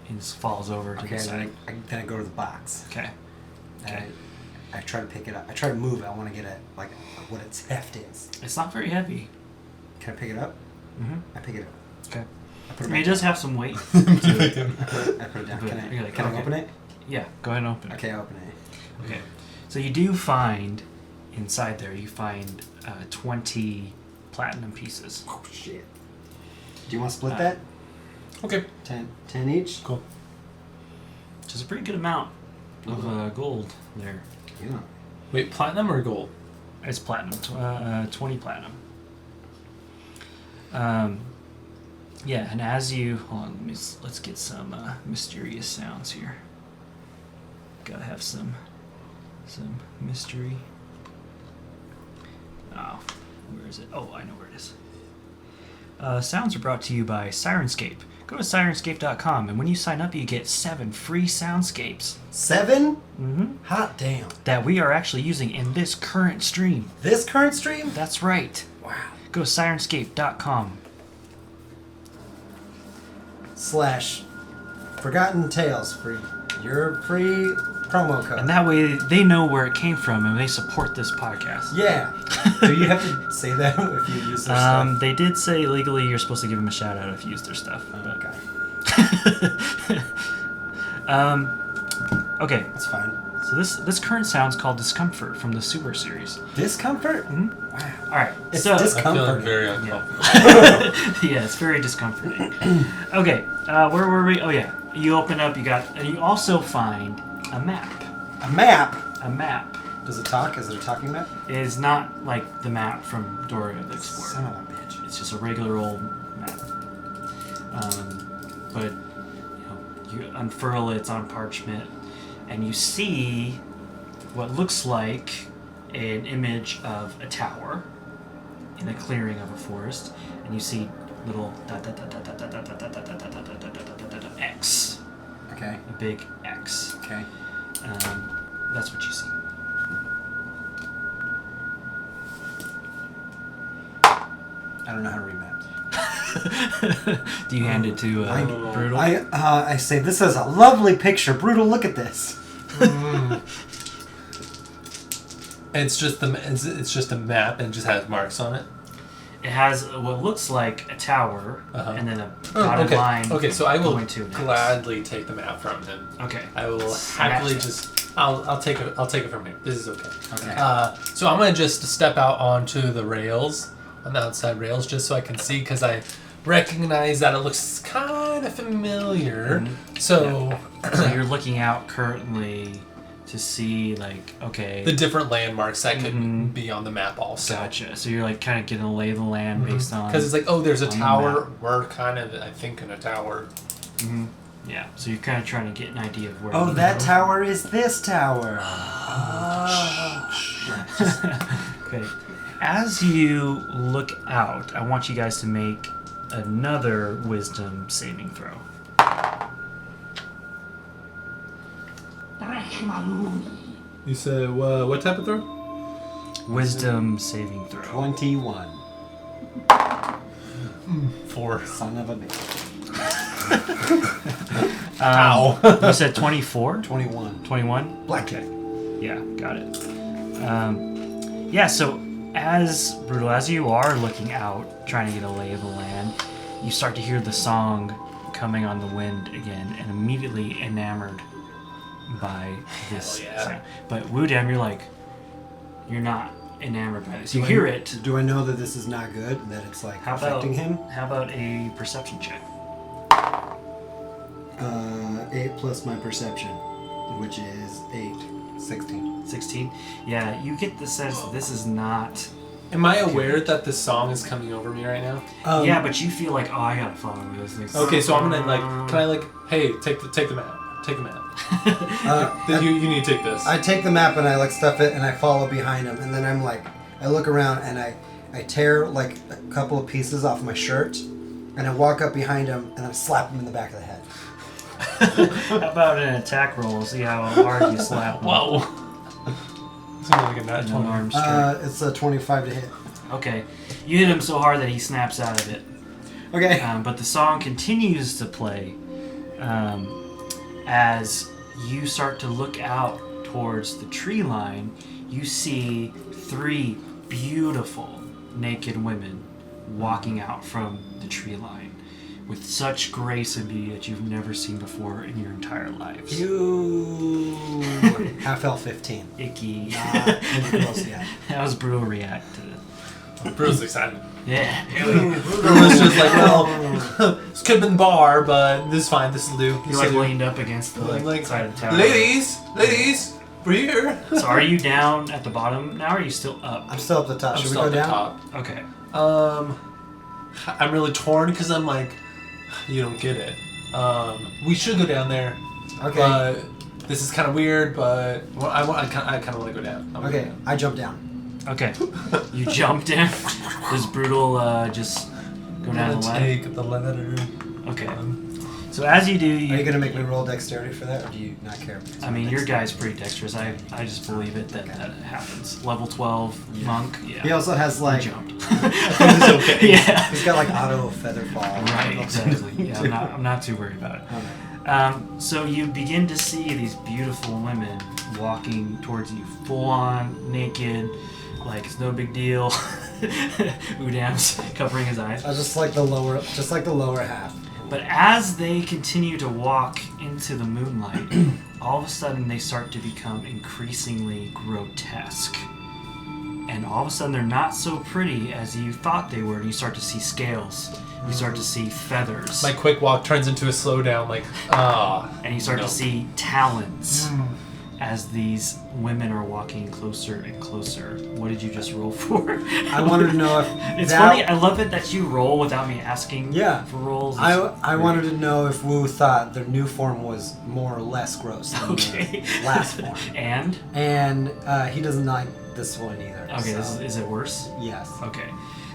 and just falls over to Okay, the side. then I go to the box. Okay. And I try to pick it up. I try to move it. I want to get it like what its heft is. It's not very heavy. Can I pick it up? Mm-hmm. I pick it up. Okay. I put I it mean, it back. does have some weight. I put it down. But- Can I okay. open it? Yeah, go ahead and open it. Okay, I open it. Okay. So you do find, inside there, you find 20 platinum pieces. Oh shit. Do you want to split Uh, that? Okay. 10 each? Cool. Which is a pretty good amount of gold there. Yeah. Wait, platinum or gold? It's platinum, 20 platinum. Yeah, and as you hold on, let's get some mysterious sounds here. Gotta have some mystery. Oh, where is it? Oh, I know where it is. Sounds are brought to you by Sirenscape. Go to Sirenscape.com, and when you sign up, you get 7 free soundscapes. 7? Mm-hmm. Hot damn. That we are actually using in this current stream. This current stream? That's right. Wow. Go to Sirenscape.com. / Forgotten Tales for your free promo code. And that way they know where it came from and they support this podcast. Yeah. Do you have to say that if you use their stuff? They did say legally you're supposed to give them a shout out if you use their stuff. Okay. Okay, That's fine. So this current sound's called Discomfort from the Sewer series. Discomfort? Mm-hmm. Wow. All right. It's so I'm discomforting. feeling very uncomfortable. yeah, it's very discomforting. Okay, where were we? Oh yeah, you open up. You also find a map. A map? A map Does it talk? Is it a talking map? is not like the map from Dora the Explorer. Son of a bitch. It's just a regular old map. But you unfurl it, it's on parchment, and you see what looks like an image of a tower in a clearing of a forest, and you see little X, Okay. a big X. Okay. That's what you see. I don't know how to read maps. Do you hand it to Brutal? I say, this is a lovely picture. Brutal, look at this. It's just a map and it just has marks on it. It has what looks like a tower and then a dotted okay. line. Okay, so I will going to an X. gladly take the map from him. Okay. I will Smash happily it. just. I'll take it. I'll take it from here. This is okay. Okay. So I'm gonna just step out onto the rails, on the outside rails, just so I can see, because I recognize that it looks kind of familiar. So So you're looking out currently to see, like, okay. the different landmarks that could be on the map also. Gotcha. So you're like kind of getting a lay of the land based on. Because it's like, oh, there's a on the tower. map. We're kind of, I think, in a tower. Yeah. So you're kind of trying to get an idea of where. Oh, you that go. tower is this tower. Okay. As you look out, I want you guys to make another wisdom saving throw. You said what type of throw? Wisdom saving throw. 21. 4. Son of a bitch. Ow. You said 24? 21. 21? Blackjack. Yeah, got it. Yeah, so as Brutal, as you are looking out, trying to get a lay of the land, you start to hear the song coming on the wind again, and immediately enamored by this Hell yeah. sound. But Wudam, you're not enamored by this. You hear it. Do I know that this is not good? That it's like How about affecting him? How about a perception check? 8 plus my perception, which is 8. 16. 16. Yeah, you get the sense that this is not. Am I aware that this song is coming over me right now? Yeah, but you feel like, oh, I gotta follow this. Okay, so I'm gonna can I hey, take the map. Take the map. You need to take this. I take the map and I stuff it and I follow behind him, and then I'm like, I look around and I tear like a couple of pieces off my shirt, and I walk up behind him and I slap him in the back of the head. How about an attack roll? See how hard you slap him. Whoa. This is like a nat In 20. an arm straight. It's a 25 to hit. Okay. You hit him so hard that he snaps out of it. Okay. But the song continues to play as you start to look out towards the tree line. You see 3 beautiful naked women walking out from the tree line with such grace and beauty that you've never seen before in your entire lives. You half L 15. Icky. Close yet. How does Brutal react to it? Bruce's excited. Yeah. Bruce just like, well, this could have been bar, but this is fine. This will do. You're like leaned up against the side of the tower. Ladies, we're here. So are you down at the bottom now, or are you still up? I'm still up the top. I'm Should we still go at the down? top. Okay. I'm really torn because I'm like, you don't get it. We should go down there. Okay. But this is kind of weird, but I kind of want to go down. I'm gonna Okay, go down. I jump down. Okay. You jumped in. Does Brutal just go I'm down gonna the ladder? take the ladder. Okay. So as you do, Are you gonna make me roll dexterity for that, or do you not care? I mean, your guy's pretty dexterous. I just believe it that happens. Level 12 monk. Yeah. He also has like You jumped. It's okay. Yeah. he's got like auto feather fall. Right. Exactly. Yeah. I'm not too worried about it. So you begin to see these beautiful women walking towards you, full on naked, like it's no big deal. Udam's covering his eyes. Just like the lower half. But as they continue to walk into the moonlight, all of a sudden they start to become increasingly grotesque. And all of a sudden they're not so pretty as you thought they were. You start to see scales. You start to see feathers. My quick walk turns into a slow down, like, And you start to see talons as these women are walking closer and closer. What did you just roll for? I wanted to know if It's funny, I love it that you roll without me asking for rolls. I wanted to know if Wu thought their new form was more or less gross than the last form. And he doesn't like this one either. Okay, so. is it worse? Yes. Okay.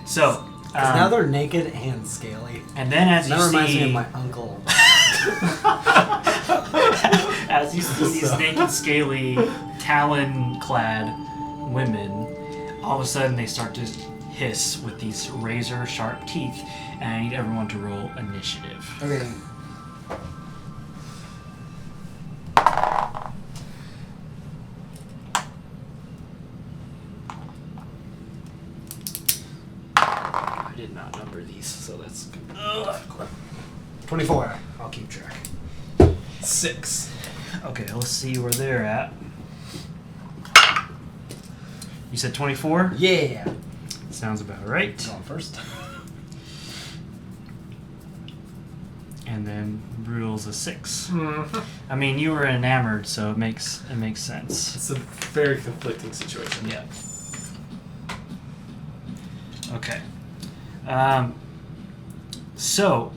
So, now they're naked and scaly. and then as you That see... reminds me of my uncle. As you see these naked, scaly, talon-clad women, all of a sudden they start to hiss with these razor-sharp teeth, and I need everyone to roll initiative. Okay. I did not number these, so that's good. 24. I'll keep track. 6. Okay, let's see where they're at. You said 24? Yeah. Sounds about right. Going first. And then Brutal's a 6. I mean, you were enamored, so it makes sense. It's a very conflicting situation. Yeah. Okay. So,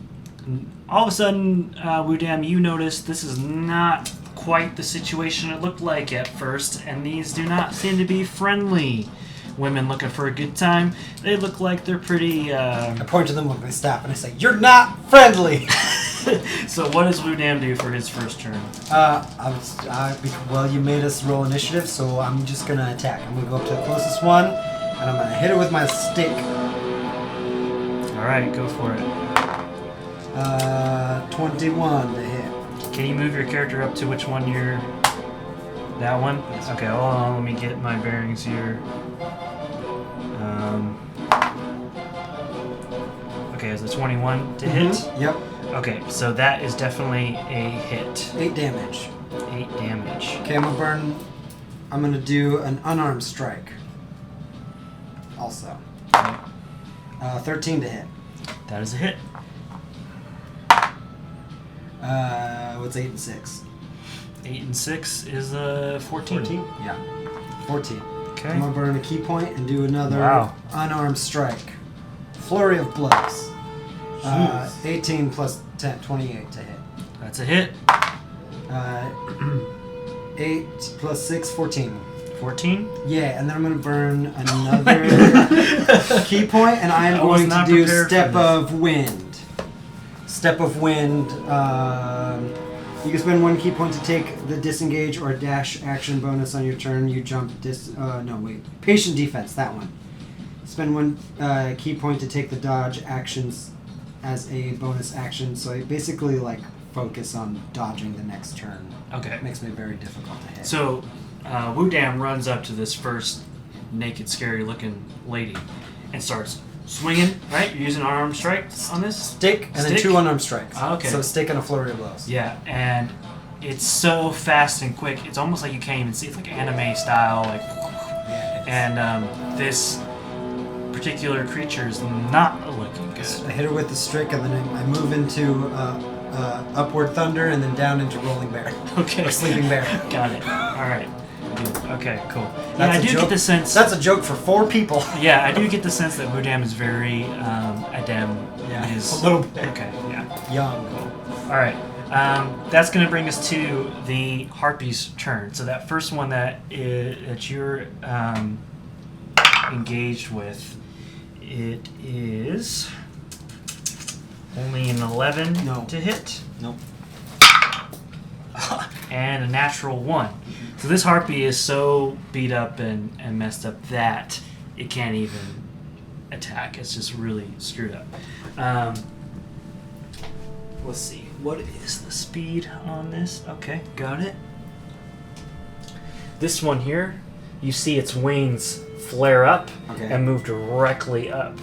all of a sudden, Wudam, you notice this is not quite the situation it looked like at first, and these do not seem to be friendly women looking for a good time. They look like they're pretty... I point to them with my staff and I say, "You're not friendly!" So what does Wudam do for his first turn? Well, you made us roll initiative, so I'm just going to attack. I'm going to go up to the closest one, and I'm going to hit it with my stick. Alright, go for it. 21 to hit. Can you move your character up to which one you're... That one? Okay, hold on, let me get my bearings here. Okay, is it 21 to hit? Yep. Okay, so that is definitely a hit. 8 damage. 8 damage. Okay, I'm going to do an unarmed strike. Also. 13 to hit. That is a hit. What's 8 and 6? 8 and 6 is 14. 14? Yeah. 14. Okay. I'm going to burn a key point and do another unarmed strike. Flurry of blows. 18 plus 10, 28 to hit. That's a hit. 8 plus 6, 14. 14? Yeah, and then I'm going to burn another key point, and I'm going to do Step of Wind. Step of Wind. You can spend 1 key point to take the disengage or dash action bonus on your turn. You jump patient defense, that one. Spend 1 key point to take the dodge actions as a bonus action. So I basically focus on dodging the next turn. Okay. It makes me very difficult to hit. So, Wudam runs up to this first naked, scary-looking lady and starts swinging, right? You're using an unarmed strike on this? Stick, and then 2 unarmed strikes. Okay. So stick and a flurry of blows. Yeah, and it's so fast and quick. It's almost like you can't even see. It's like anime style, and this particular creature is not looking good. I hit her with the stick, and then I move into upward thunder, and then down into rolling bear. Okay. Or sleeping bear. Got it. All right. Okay, cool. That's I do get the sense. That's a joke for 4 people. Yeah, I do get the sense that Wudam is very Adem. Yeah, is a little bit. Okay, yeah. Young. All right. That's going to bring us to the Harpy's turn. So that first one that you're engaged with, it is only an 11 to hit. Nope. And a natural 1. So this Harpy is so beat up and messed up that it can't even attack. It's just really screwed up. Let's see. What is the speed on this? Okay, got it. This one here, you see its wings flare up and move directly up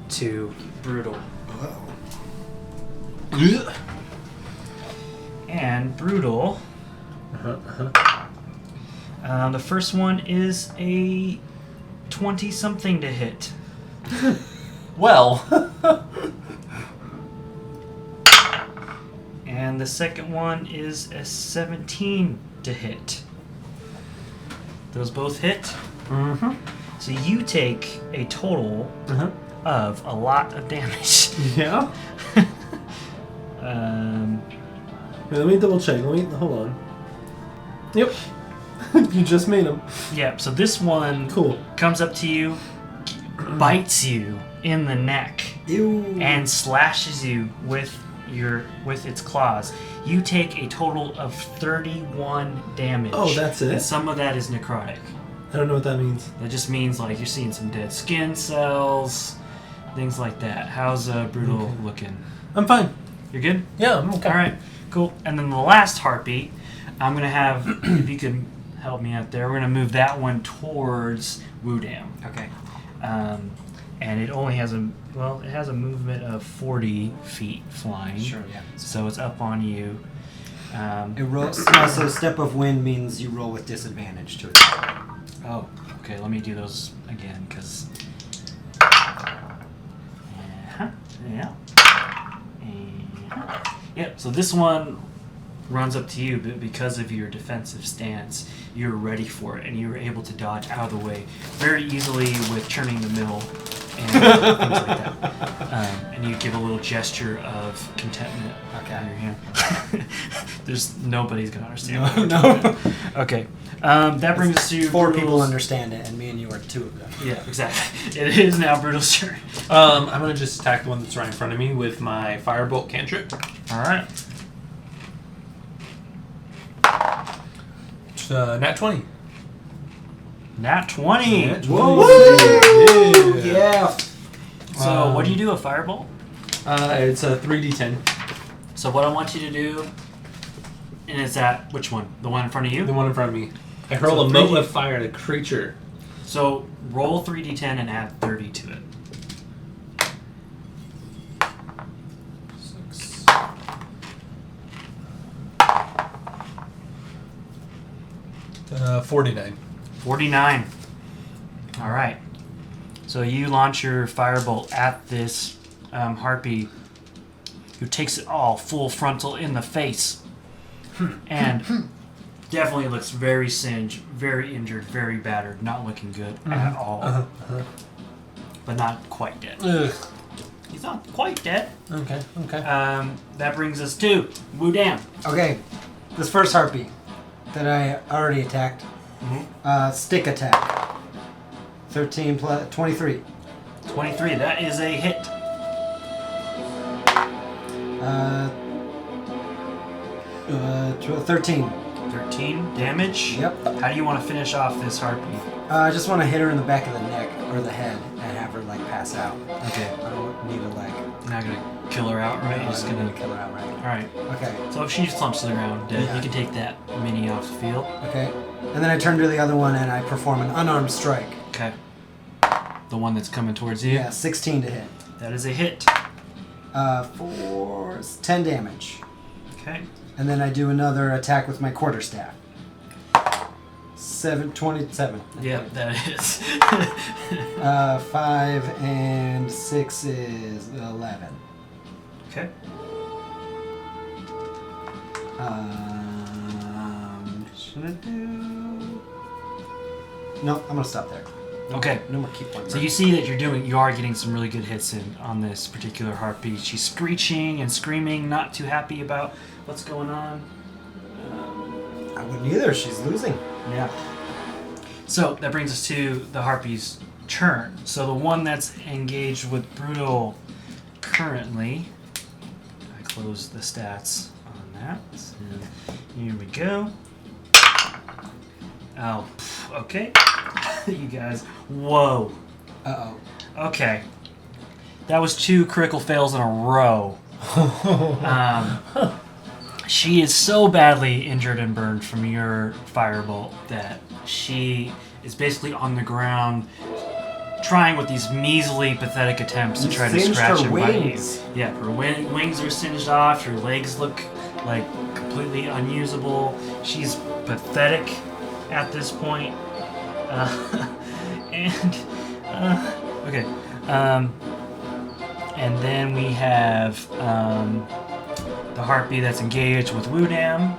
to Brutal. And Brutal. The first one is a 20-something to hit. Well. And the second one is a 17 to hit. Those both hit. Mm-hmm. So you take a total of a lot of damage. Yeah. Wait, let me double check. Hold on. Yep. You just made them. Yeah, so this one Cool. comes up to you, bites you in the neck, Ew. and slashes you with its claws. You take a total of 31 damage. Oh, that's it? And some of that is necrotic. I don't know what that means. That just means like you're seeing some dead skin cells, things like that. How's Brutal looking? I'm fine. You're good? Yeah, I'm okay. All right, cool. And then the last heartbeat, I'm gonna have if you could help me out there. We're gonna move that one towards Wudam. Okay. And it only has it has a movement of 40 feet flying. Sure, yeah. So it's up on you. It rolls. So step of wind means you roll with disadvantage to it. Oh, okay. Let me do those again, because. Yeah. Yep. So this one runs up to you, but because of your defensive stance, you're ready for it, and you were able to dodge out of the way very easily with churning the mill and things like that. And you give a little gesture of contentment on your hand. Nobody's gonna understand. No. Okay. That brings us to 4 people Brutal's- understand it, and me and you are 2 of them. Yeah, exactly. It is now Brutal's turn. I'm gonna just attack the one that's right in front of me with my firebolt cantrip. All right. Nat 20. Nat 20. Nat 20. Whoa! Yeah. Yeah. So what do you do? A firebolt? It's a 3d10. So what I want you to do, and it's that which one? The one in front of you? The one in front of me. I hurl So a mote 3D of fire at a creature. So roll 3d10 and add 30 to it. 6. 49. 49. All right. So you launch your firebolt at this harpy, who takes it all full frontal in the face, and definitely looks very singed, very injured, very battered, not looking good at all. But not quite dead. Ugh. He's not quite dead. Okay. That brings us to Wudam. Okay. This first harpy that I already attacked. Stick attack. 13 plus 23. 23. That is a hit. 13. 13 damage. Yep. How do you want to finish off this harpy? I just want to hit her in the back of the neck or the head and have her like pass out. Okay. I don't need to like. You're not gonna kill her outright. You're just gonna kill her outright. All right. Okay. So if she slumps to the ground dead, Yeah. you can take that mini off the field. Okay. And then I turn to the other one and I perform an unarmed strike. Okay. The one that's coming towards you. Yeah, 16 to hit. That is a hit. 10 damage. Okay. And then I do another attack with my quarterstaff. 27. Yeah, that is. 5 and 6 is 11. Okay. Should I do? No, I'm gonna stop there. Okay. No more keep one. So you see that you are getting some really good hits in on this particular harpy. She's screeching and screaming, not too happy about what's going on. I wouldn't either. She's losing. Yeah. So that brings us to the harpy's turn. So the one that's engaged with Brutal currently. I close the stats on that. So here we go. Oh, okay. You guys. Whoa. Uh-oh. Okay. That was 2 critical fails in a row. She is so badly injured and burned from your firebolt that she is basically on the ground trying with these measly, pathetic attempts to try to Singed scratch her and bite you. wings. Yeah, her wings are singed off. Her legs look like completely unusable. She's pathetic at this point. Okay. And then we have the harpy that's engaged with Wudam.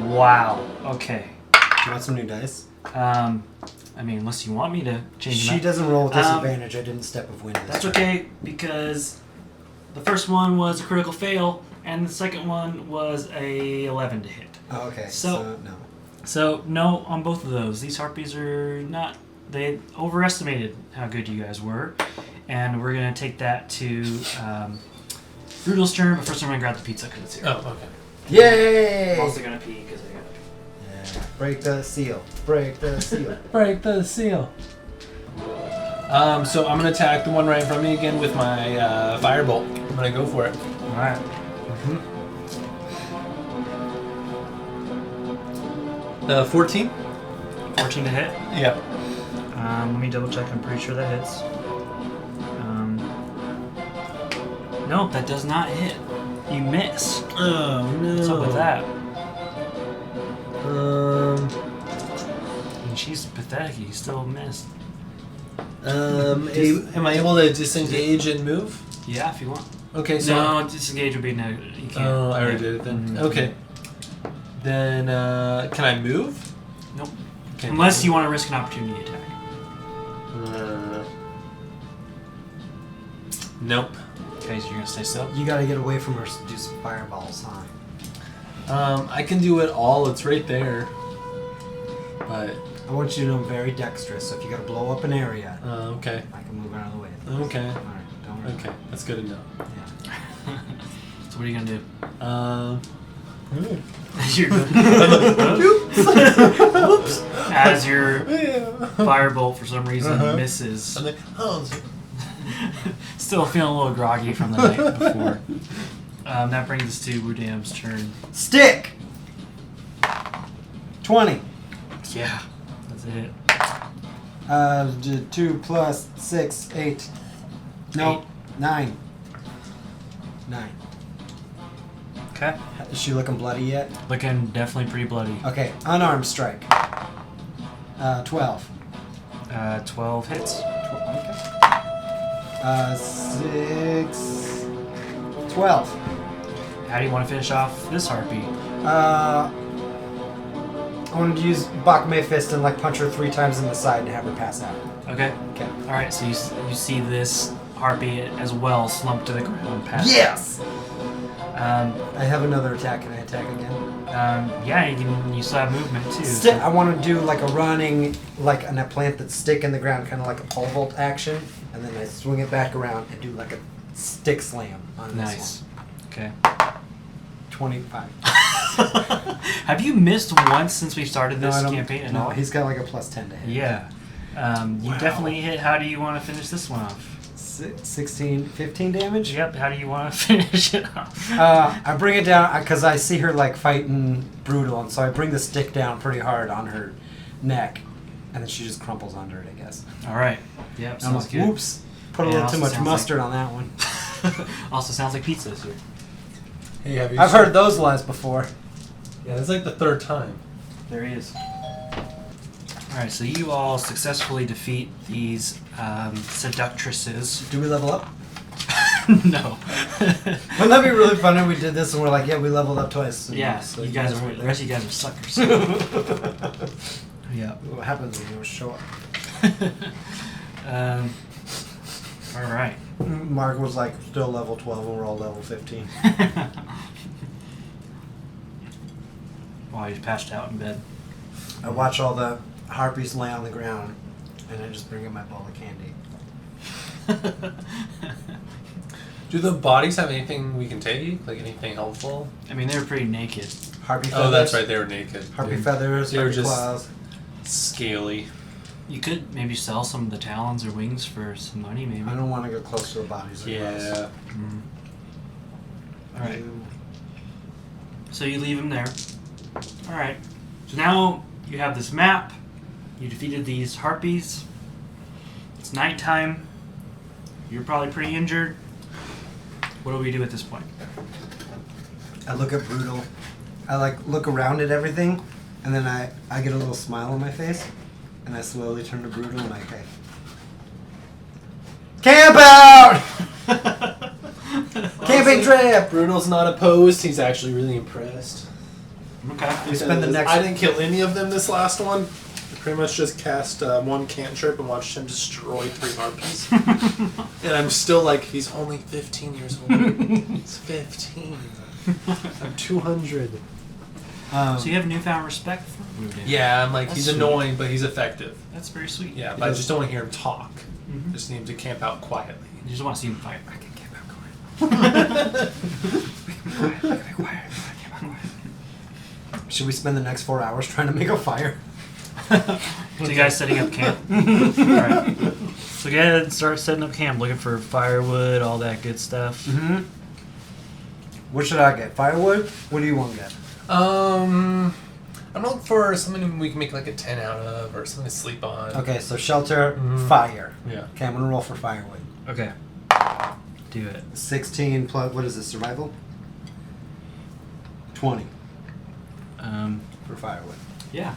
Wow. Okay. Do you want some new dice? I mean, unless you want me to change them She up. doesn't roll with disadvantage. I didn't step of wind. That's okay, because the first one was a critical fail, and the second one was a 11 to hit. Oh, okay. So- no. So, no on both of those. These harpies are not... They overestimated how good you guys were, and we're going to take that to Brutal's turn, but first I'm going to grab the pizza because it's here. Oh, okay. Yay! I'm also going to pee because I got to pee. Yeah. Break the seal. Break the seal. Break the seal. So I'm gonna attack the one right in front of me again with my firebolt. I'm gonna go for it. Alright. 14. 14 to hit. Yep. Let me double check. I'm pretty sure that hits. Nope, that does not hit. You miss. Oh no. What's up with that? And she's pathetic. You still missed. Am I able to disengage and move? Yeah, if you want. Okay, so No, disengage would be no. You can't. Oh, I already did it then. Mhm. Okay. Then can I move? Nope. Okay. Unless you want to risk an opportunity attack. Nope. Okay, so you're gonna stay still. You gotta get away from her. Do some fireballs, huh? I can do it all. It's right there. But I want you to know I'm very dexterous. So if you gotta blow up an area, okay. I can move out of the way. Okay. All right. Don't worry. Okay. That's good to know. Yeah. So what are you gonna do? You're Oops. As your firebolt for some reason misses. I'm like, oh. Still feeling a little groggy from the night before. That brings us to Wudam's turn. Stick. 20. Yeah, that's a hit. 2 plus 6, 8. No, 9. 9. Okay. Is she looking bloody yet? Looking definitely pretty bloody. Okay, unarmed strike. 12. 12 hits. Okay. 6. 12. How do you want to finish off this harpy? I wanted to use Bakme Fist and like punch her 3 times in the side and have her pass out. Okay. Okay. All right. So you see this harpy as well slump to the ground. Pass. Yes! I I have another attack. Can I attack again? yeah, you still have movement too. Stick. I want to do like a running, like a plant that's stick in the ground, kind of like a pole vault action, and then I swing it back around and do like a stick slam on this Nice. Okay. one. 25. Have you missed once since we started this campaign at No, all? he's got like a plus 10 to hit. Yeah. You definitely hit. How do you want to finish this one off? 16, 15 damage? Yep. How do you want to finish it off? I bring it down because I see her like fighting Brutal, and so I bring the stick down pretty hard on her neck, and then she just crumples under it, I guess. All right. Yep. And I'm Sounds like, good. whoops. Put a Yeah, little also too much sounds mustard on that one. Also sounds like pizza this year. Hey, have you I've heard those lies before. Yeah, it's like the 3rd time. There he is. All right. So you all successfully defeat these seductresses. Do we level up? No. Wouldn't that be really fun if we did this and we're like, yeah, we leveled up twice. Yeah. So You guys are. were The rest of you guys are suckers. Yeah. What happens when you show up? All right. Mark was like still level 12 and we're all level 15. Wow, he's passed out in bed. I watch all the harpies lay on the ground and I just bring in my ball of candy. Do the bodies have anything we can take? Like anything helpful? I mean, they were pretty naked. Harpy feathers. Oh, that's right. They were naked. Harpy feathers, They were harpy just claws. scaly. You could maybe sell some of the talons or wings for some money, maybe. I don't want to go close to the bodies. They're Yeah. Mm. All gross. right. So you leave him there. All right. So now you have this map. You defeated these harpies. It's nighttime. You're probably pretty injured. What do we do at this point? I look at Brutal. I look around at everything, and then I get a little smile on my face, and I slowly turn to Brutal and I say, "Camp out! Camping trip!" Brutal's not opposed. He's actually really impressed. Okay. We spend the next. I didn't kill any of them this last one. I pretty much just cast one cantrip and watched him destroy 3 harpies. And I'm still like, he's only 15 years old. He's 15. I'm 200. So you have newfound respect for Rude. Yeah, I'm like, That's he's sweet. annoying, but he's effective. That's very sweet. Yeah, but I just don't want to hear him talk. Mhm. Just need him to camp out quietly. You just want to see him fight. I can camp out quiet. Should we spend the next 4 hours trying to make a fire? So you guys setting up camp? Alright. So go ahead and start setting up camp, looking for firewood, all that good stuff. Mm-hmm. What should I get? Firewood? What do you want to get? I'm looking for something we can make like a tent out of, or something to sleep on. Okay, so shelter, Mhm. fire. Yeah. Okay, I'm gonna roll for firewood. Okay. Do it. 16 plus, what is this, survival? 20 for firewood. Yeah.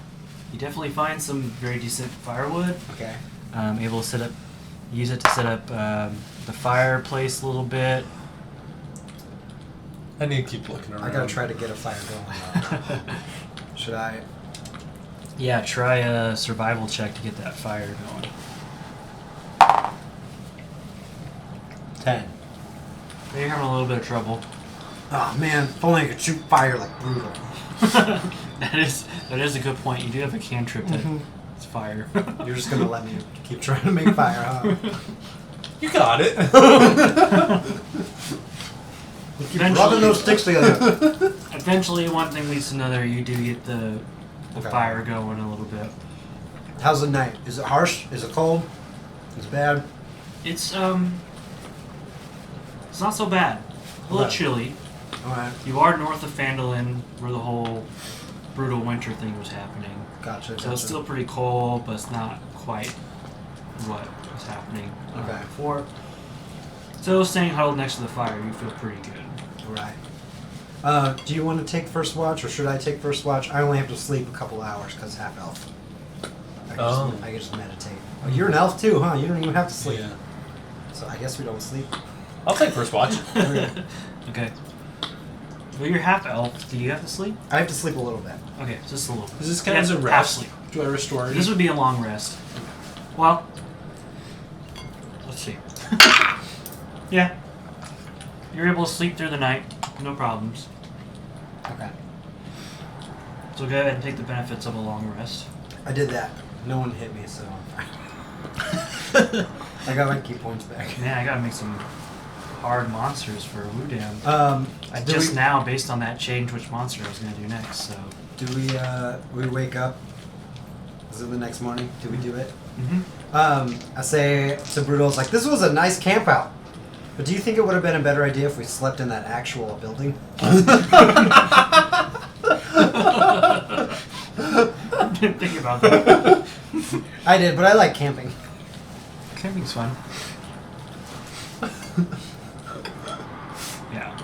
You definitely find some very decent firewood. Okay. Able to use it to set up the fireplace a little bit. I need to keep looking around. I gotta try to get a fire going. Should I? Yeah, try a survival check to get that fire going. 10. You're having a little bit of trouble. Oh man, if only I could shoot fire like Brutal. That is a good point. You do have a cantrip that it's fire. You're just gonna let me keep trying to make fire, huh? You got it. Keep rubbing those sticks together. Eventually, one thing leads to another. You do get the Okay. fire going a little bit. How's the night? Is it harsh? Is it cold? Is it bad? It's not so bad. A little Okay. chilly. Alright, You are north of Phandalin, where the whole brutal winter thing was happening. gotcha. So it's still pretty cold, but it's not quite what was happening Okay. before. So staying huddled next to the fire, you feel pretty good. Right. Do you want to take first watch, or should I take first watch? I only have to sleep a couple hours because half elf. I can just meditate. Oh, you're an elf too, huh? You don't even have to sleep. Yeah. So I guess we don't sleep. I'll take first watch. Okay. Well, you're half elf. Do you have to sleep? I have to sleep a little bit. Okay, just a little. Is this kind of Yeah, as a half rest? sleep. Do I restore This it? would be a long rest. Well, let's see. Yeah. You're able to sleep through the night, no problems. Okay. So go ahead and take the benefits of a long rest. I did that. No one hit me, so I'm fine. I got my key points back. Man, I gotta make some hard monsters for Wudam. I Do just we- now, based on that, changed which monster I was gonna do next. So. Do we wake up? Is it the next morning? Do we do it? Mm-hmm. I say to Brutal, it's like, this was a nice camp out. But do you think it would have been a better idea if we slept in that actual building? Didn't think about that. I did, but I like camping. Camping's fun. Yeah.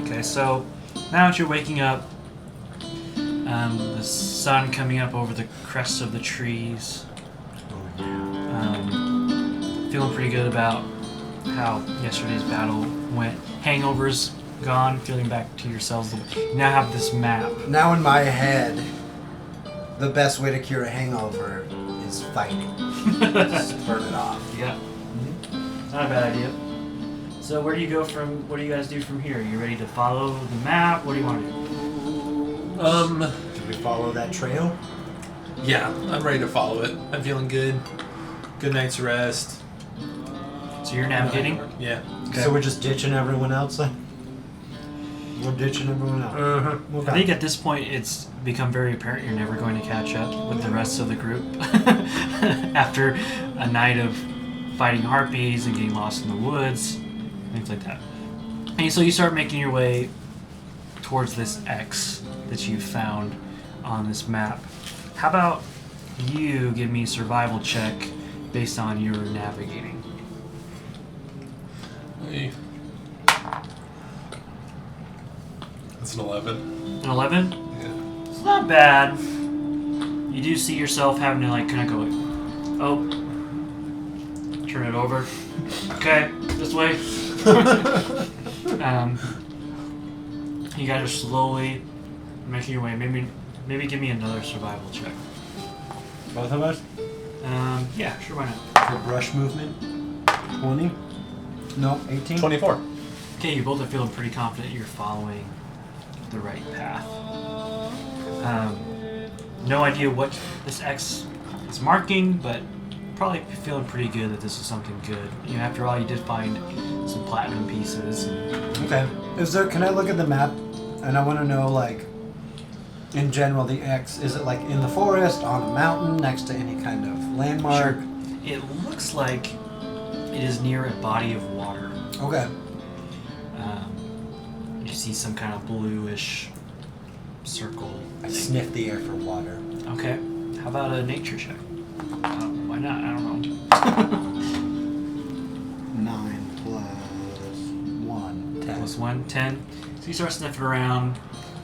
Okay, so now that you're waking up, the sun coming up over the crests of the trees, feeling pretty good about how yesterday's battle went. Hangovers gone, feeling back to yourselves. You now have this map. Now in my head, the best way to cure a hangover is fighting. Just burn it off. Yeah. Not a bad idea. So where do you go from? What do you guys do from here? You ready to follow the map? What do you want to do? Do we follow that trail? Yeah, I'm ready to follow it. I'm feeling good. Good night's rest. So you're navigating. Yeah. Okay. So we're just ditching everyone else then? We're ditching everyone else. I think at this point it's become very apparent you're never going to catch up with the rest of the group after a night of fighting harpies and getting lost in the woods, things like that. And so you start making your way towards this X that you found on this map. How about you give me a survival check based on your navigating. Hey. That's an 11. An 11? Yeah. It's not bad. You do see yourself having to like kind of go like, oh, turn it over. Okay, this way. You guys are slowly making your way. Maybe give me another survival check. Both of us? Yeah, sure, why not? For brush movement? 20? No, 18? 24. Okay, you both are feeling pretty confident you're following the right path. No idea what this X is marking, but probably feeling pretty good that this is something good. You know, after all, you did find some platinum pieces. Okay. Can I look at the map? And I want to know, like, in general, the X, is it like in the forest, on a mountain, next to any kind of landmark? Sure. It looks like it is near a body of water. Okay. You see some kind of bluish circle. I sniff the air for water. Okay. How about a nature check? Why not? I don't know. 9 plus 1, 10. Plus 1, 10. So you start sniffing around.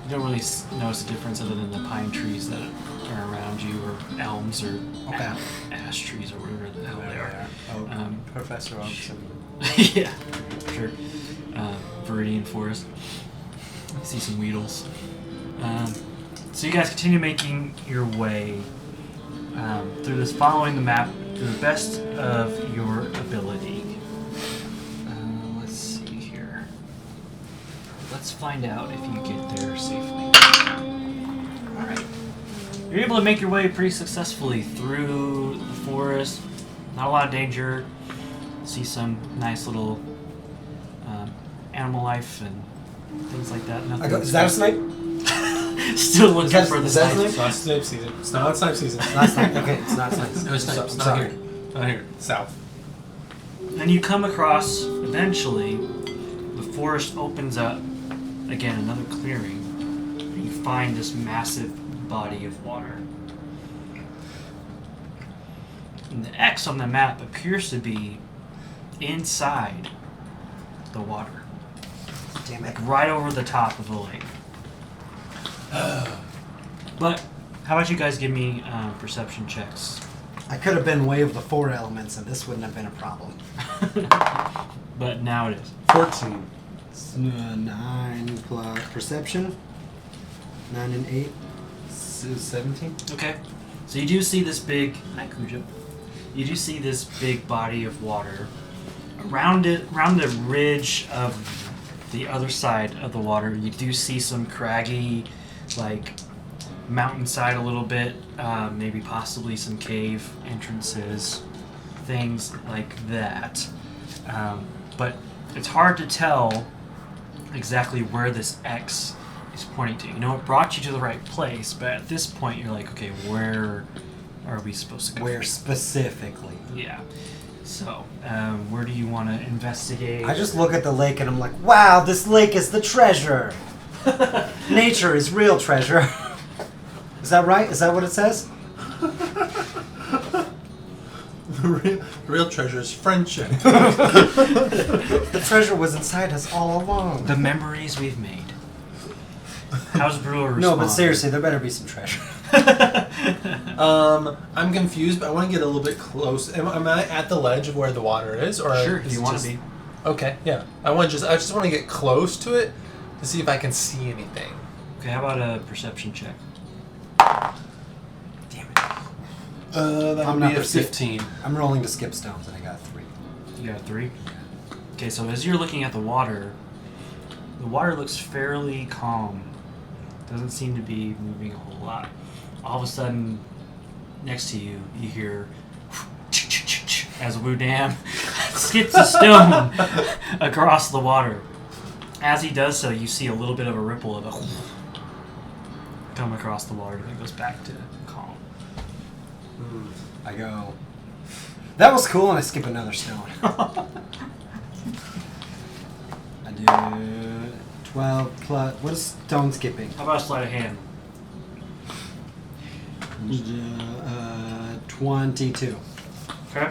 You don't really notice a difference other than the pine trees that are around you, or elms, or Okay. ash trees, or whatever the hell they are. Oh, Professor Oaks. Yeah, sure. Viridian forest. You see some weedles. So you guys continue making your way through this, following the map to the best of your ability. Let's see here. Let's find out if you get there safely. Alright. You're able to make your way pretty successfully through the forest. Not a lot of danger. See some nice little animal life and things like that. Is that a snake? Still looking for the is that snipe. It's not snipe season. It's not snipe season. It's not snake. Okay, it's not snake. No, it's not. It's not Sorry. here. Not here. South. And you come across, eventually, the forest opens up, again, another clearing, and you find this massive body of water. And the X on the map appears to be inside the water. Damn it. Like right over the top of the lake. But, how about you guys give me perception checks? I could have been way of the 4 elements, and this wouldn't have been a problem. But now it is. 14. It's, 9 plus perception. 9 and 8. 17. Okay. So you do see this big... Hi, Cujo. You do see this big body of water. Around the ridge of the other side of the water, you do see some craggy, like, mountainside a little bit. Maybe possibly some cave entrances. Things like that. But it's hard to tell exactly where this X is pointing to. You know, it brought you to the right place, but at this point you're like, okay, where are we supposed to go? Where specifically? Yeah. So, where do you want to investigate? I just look at the lake and I'm like, wow, this lake is the treasure. Nature is real treasure. Is that right? Is that what it says? The real treasure is friendship. The treasure was inside us all along. The memories we've made. How's Brewer respond? No, but seriously, there better be some treasure. I'm confused, but I want to get a little bit close. Am I at the ledge of where the water is, or Sure, if is you it want just... to be. Okay, yeah. I just want to get close to it to see if I can see anything. Okay, how about a perception check? Damn it. That I'm would not be a perceived. 15. I'm rolling to skip stones and I got 3. You got 3? Okay, so as you're looking at the water looks fairly calm. Doesn't seem to be moving a whole lot. All of a sudden, next to you, you hear as Wu Dam skips a stone across the water. As he does so, you see a little bit of a ripple of a come across the water and it goes back to calm. I go, that was cool, and I skip another stone. I do 12 plus, what is stone skipping? How about a sleight of hand? 22. Okay.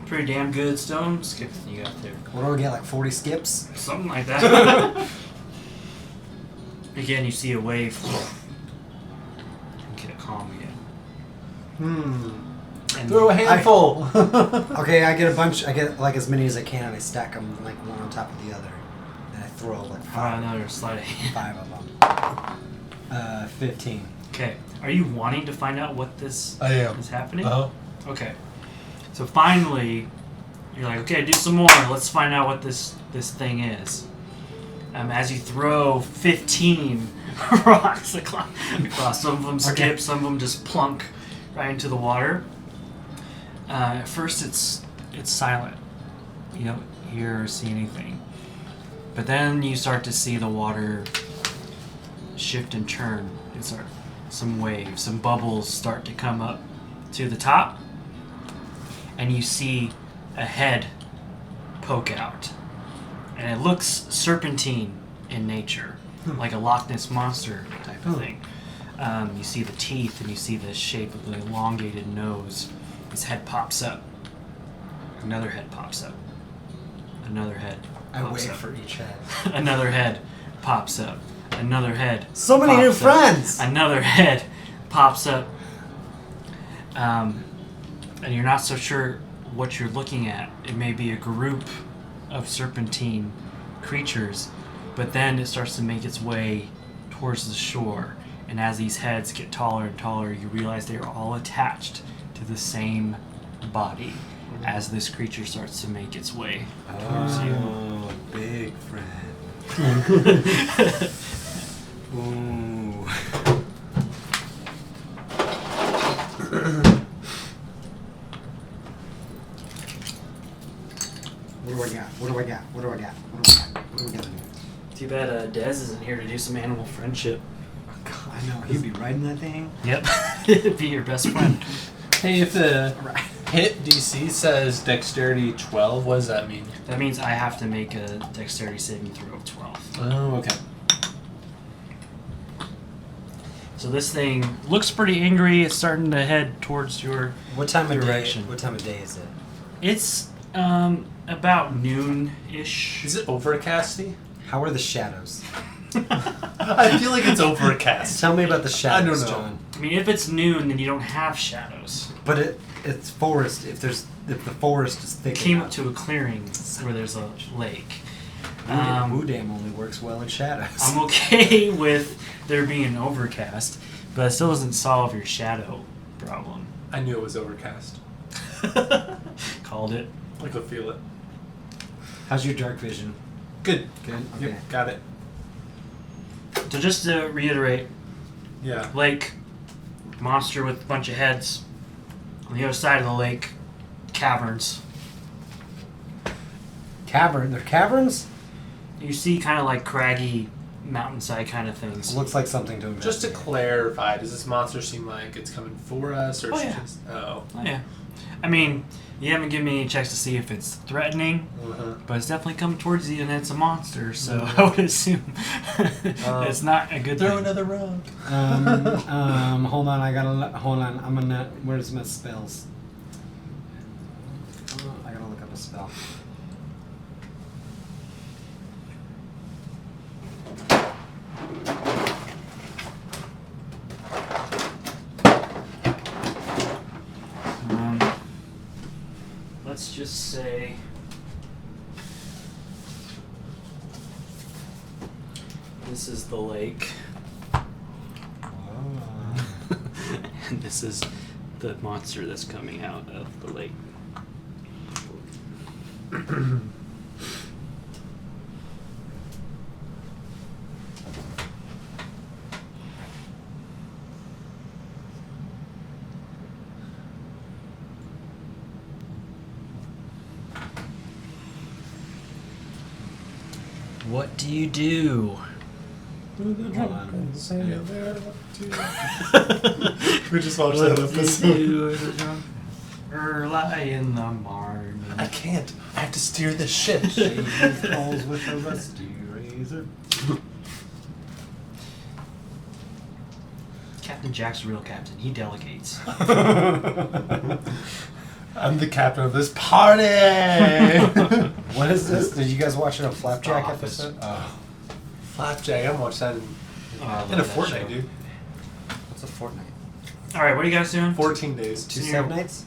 Pretty damn good stone skipping you got there. What do I get, like 40 skips? Something like that. Again, you see a wave. And get calm again. And Throw a handful. Okay, I get a bunch. I get like as many as I can, and I stack them like one on top of the other. And I throw like another sleight of hand. 5 of them. 15. Okay. Are you wanting to find out what this I am. is happening? Okay. So finally, you're like, okay, do some more. Let's find out what this thing is. As you throw 15 rocks across, some of them skip, some of them just plunk right into the water. At first, it's silent. You don't hear or see anything. But then you start to see the water shift and turn. Some waves, some bubbles start to come up to the top, and you see a head poke out. And it looks serpentine in nature, like a Loch Ness monster type of thing. You see the teeth, and you see the shape of the elongated nose. His head pops up. Another head pops up. Another head I pops wait up. for each head. Another head pops up. Another head. So many new pops up. friends! Another head pops up. And you're not so sure what you're looking at. It may be a group of serpentine creatures, but then it starts to make its way towards the shore. And as these heads get taller and taller, you realize they are all attached to the same body as this creature starts to make its way towards you. Oh, big friend. Ooh. What do I got? What do I got? What do I got? What do I got? What do we got? Too bad Dez isn't here to do some animal friendship. I know, he'd be riding that thing. Yep. It'd be your best friend. Hey, if the hit DC says dexterity 12, what does that mean? That means I have to make a dexterity saving throw of 12. Oh, okay. So this thing looks pretty angry. It's starting to head towards your What time of direction. day? What time of day is it? It's about noon-ish. Is it overcasty? How are the shadows? I feel like it's overcast. Tell me about the shadows, I don't know. John. I mean, if it's noon, then you don't have shadows. But it's forest. If the forest is thick. It came enough. up to a clearing where there's a lake. Woodam only works well in shadows. I'm okay with there being overcast, but it still doesn't solve your shadow problem. I knew it was overcast. Called it. I could feel it. How's your dark vision? Good. Good. Okay. Yep, got it. So just to reiterate, Yeah. lake, monster with a bunch of heads. On the other side of the lake, caverns. They're caverns? You see kind of like craggy mountainside kind of things. Looks like something to Just to investigate. clarify, does this monster seem like it's coming for us, or Oh, is it yeah. just... Oh. Oh yeah. I mean, you haven't given me any checks to see if it's threatening, Uh-huh. but it's definitely coming towards you and it's a monster, so I would assume it's not a good Throw thing. another rock. Hold on, hold on. I'm gonna, where's my spells? I gotta look up a spell. Let's just say this is the lake, and this is the monster that's coming out of the lake. What do you do? Hold on. We just watched that episode. Or lie in the morning. I can't. I have to steer this ship. Shave his balls with a rusty razor. Okay. captain. Jack's the real captain. He delegates. I'm the captain of this party. What is this? Did you guys watch it a Flapjack The Office. episode? Oh. Flapjack. I watched that Oh, I love in a that fortnight, show. dude. What's a fortnight? All right, what are you guys doing? 14 days. 2 Yeah. 7 nights?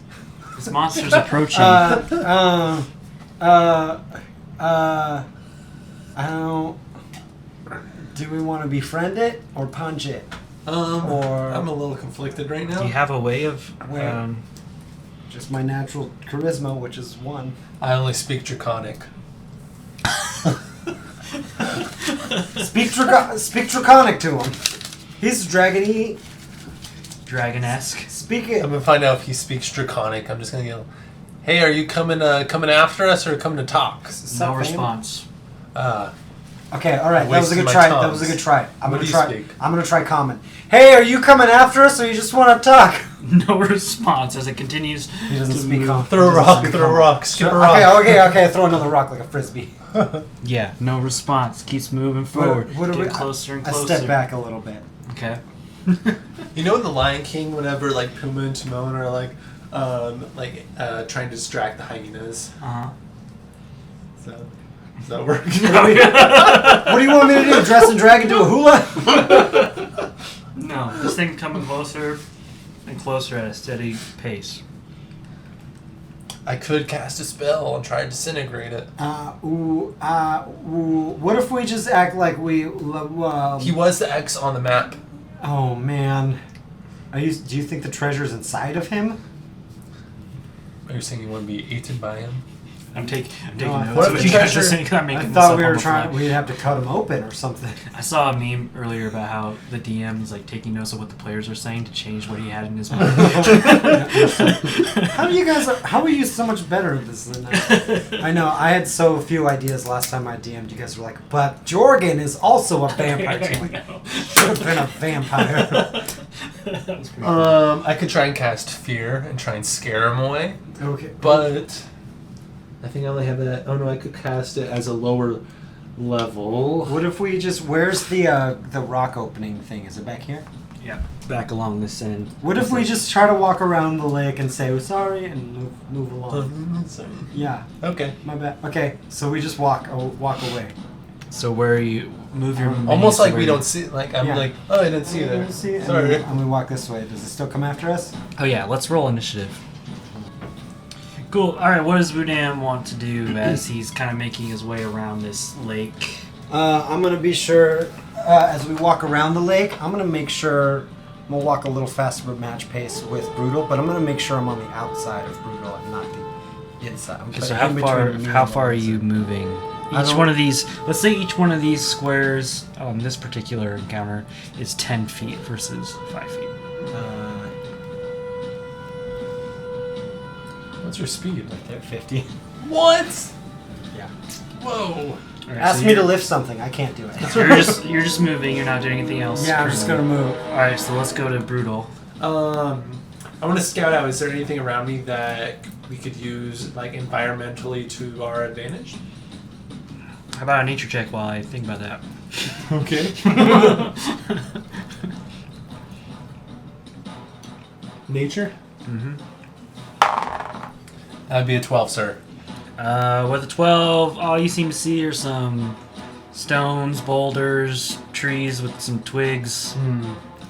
This monster's approaching. I don't. Do we want to befriend it or punch it? Or- I'm a little conflicted right now. Do you have a way of? Where? Just my natural charisma, which is 1. I only speak Draconic. Speak Draconic to him. He's dragony. Dragon-esque. Speak it. I'm gonna find out if he speaks Draconic. I'm just gonna yell, "Hey, are you coming after us or coming to talk?" No response. Okay, all right. That was a Wasting good my try. tongues. That was a good try. I'm What gonna do you try. speak? I'm gonna try common. Hey, are you coming after us, or you just want to talk? No response as it continues. He doesn't to speak move. common. Throw a rock. Throw a rock. Skip a rock. Okay. Throw another rock like a frisbee. Yeah, no response. Keeps moving forward. What do Get we- closer and I closer. step back a little bit. Okay. You know in The Lion King, whenever like Pumbaa and Timon are trying to distract the hyenas. Uh-huh. So does that work? What do you want me to do? Dress and drag into a hula? No, this thing's coming closer and closer at a steady pace. I could cast a spell and try to disintegrate it. What if we just act like we? He was the X on the map. Oh man, do you think the treasure's inside of him? Are you saying you want to be eaten by him? I'm taking No, I- notes. What if but the you guys treasure- are saying I'm making I this thought up we on were the fly. we'd have to cut him open or something. I saw a meme earlier about how the DM is like taking notes of what the players are saying to change what he had in his mind. How are you so much better at this than I? I know, I had so few ideas last time I DM'd. You guys were like, but Jorgen is also a vampire. Should have been a vampire. That was pretty cool. I could try and cast fear and try and scare him away, Okay. but I think I only have that. Oh no, I could cast it as a lower level. What if we just, where's the rock opening thing? Is it back here? Yeah, back along this end. What if we just try to walk around the lake and say, oh, sorry, and move along? Yeah, Okay. my bad. Okay, so we just walk away. So where are you? Move your. Almost minis like to we where don't you- see. Like I'm Yeah. like, oh, I didn't see you there. See, and Sorry. we walk this way. Does it still come after us? Oh yeah, let's roll initiative. Cool. All right, what does Budam want to do as he's kind of making his way around this lake? I'm gonna be sure as we walk around the lake. I'm gonna make sure I'm gonna walk a little faster at match pace with Brutal, but I'm gonna make sure I'm on the outside of Brutal and not the inside. I'm Okay, so putting how in between me far and are the you inside. moving? I Each don't- one of these, let's say each one of these squares on this particular encounter is 10 feet versus 5 feet. What's your speed? At 50. What? Yeah. Whoa. All right, Ask so me to you're- lift something. I can't do it. You're just moving. You're not doing anything else. Yeah, I'm just gonna move. All right, so let's go to Brutal. I want to scout out. Is there anything around me that we could use, like environmentally, to our advantage? How about a nature check while I think about that? Okay. Nature. Mm-hmm. That'd be a 12, sir. With a 12, all you seem to see are some stones, boulders, trees with some twigs.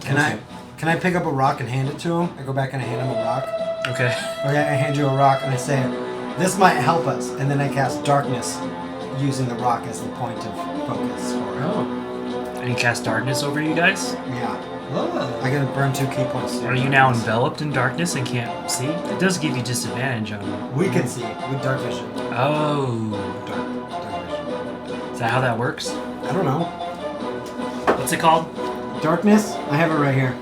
Can I pick up a rock and hand it to him? I go back and I hand him a rock. Okay. Okay, I hand you a rock and I say, this might help us. And then I cast darkness using the rock as the point of focus for him. And you cast darkness over you guys? Yeah. Oh. I gotta burn 2 key points. Are you now enveloped in darkness and can't see? It does give you disadvantage on. We can see with dark vision. Oh. Dark vision. Is that how that works? I don't know. What's it called? Darkness? I have it right here.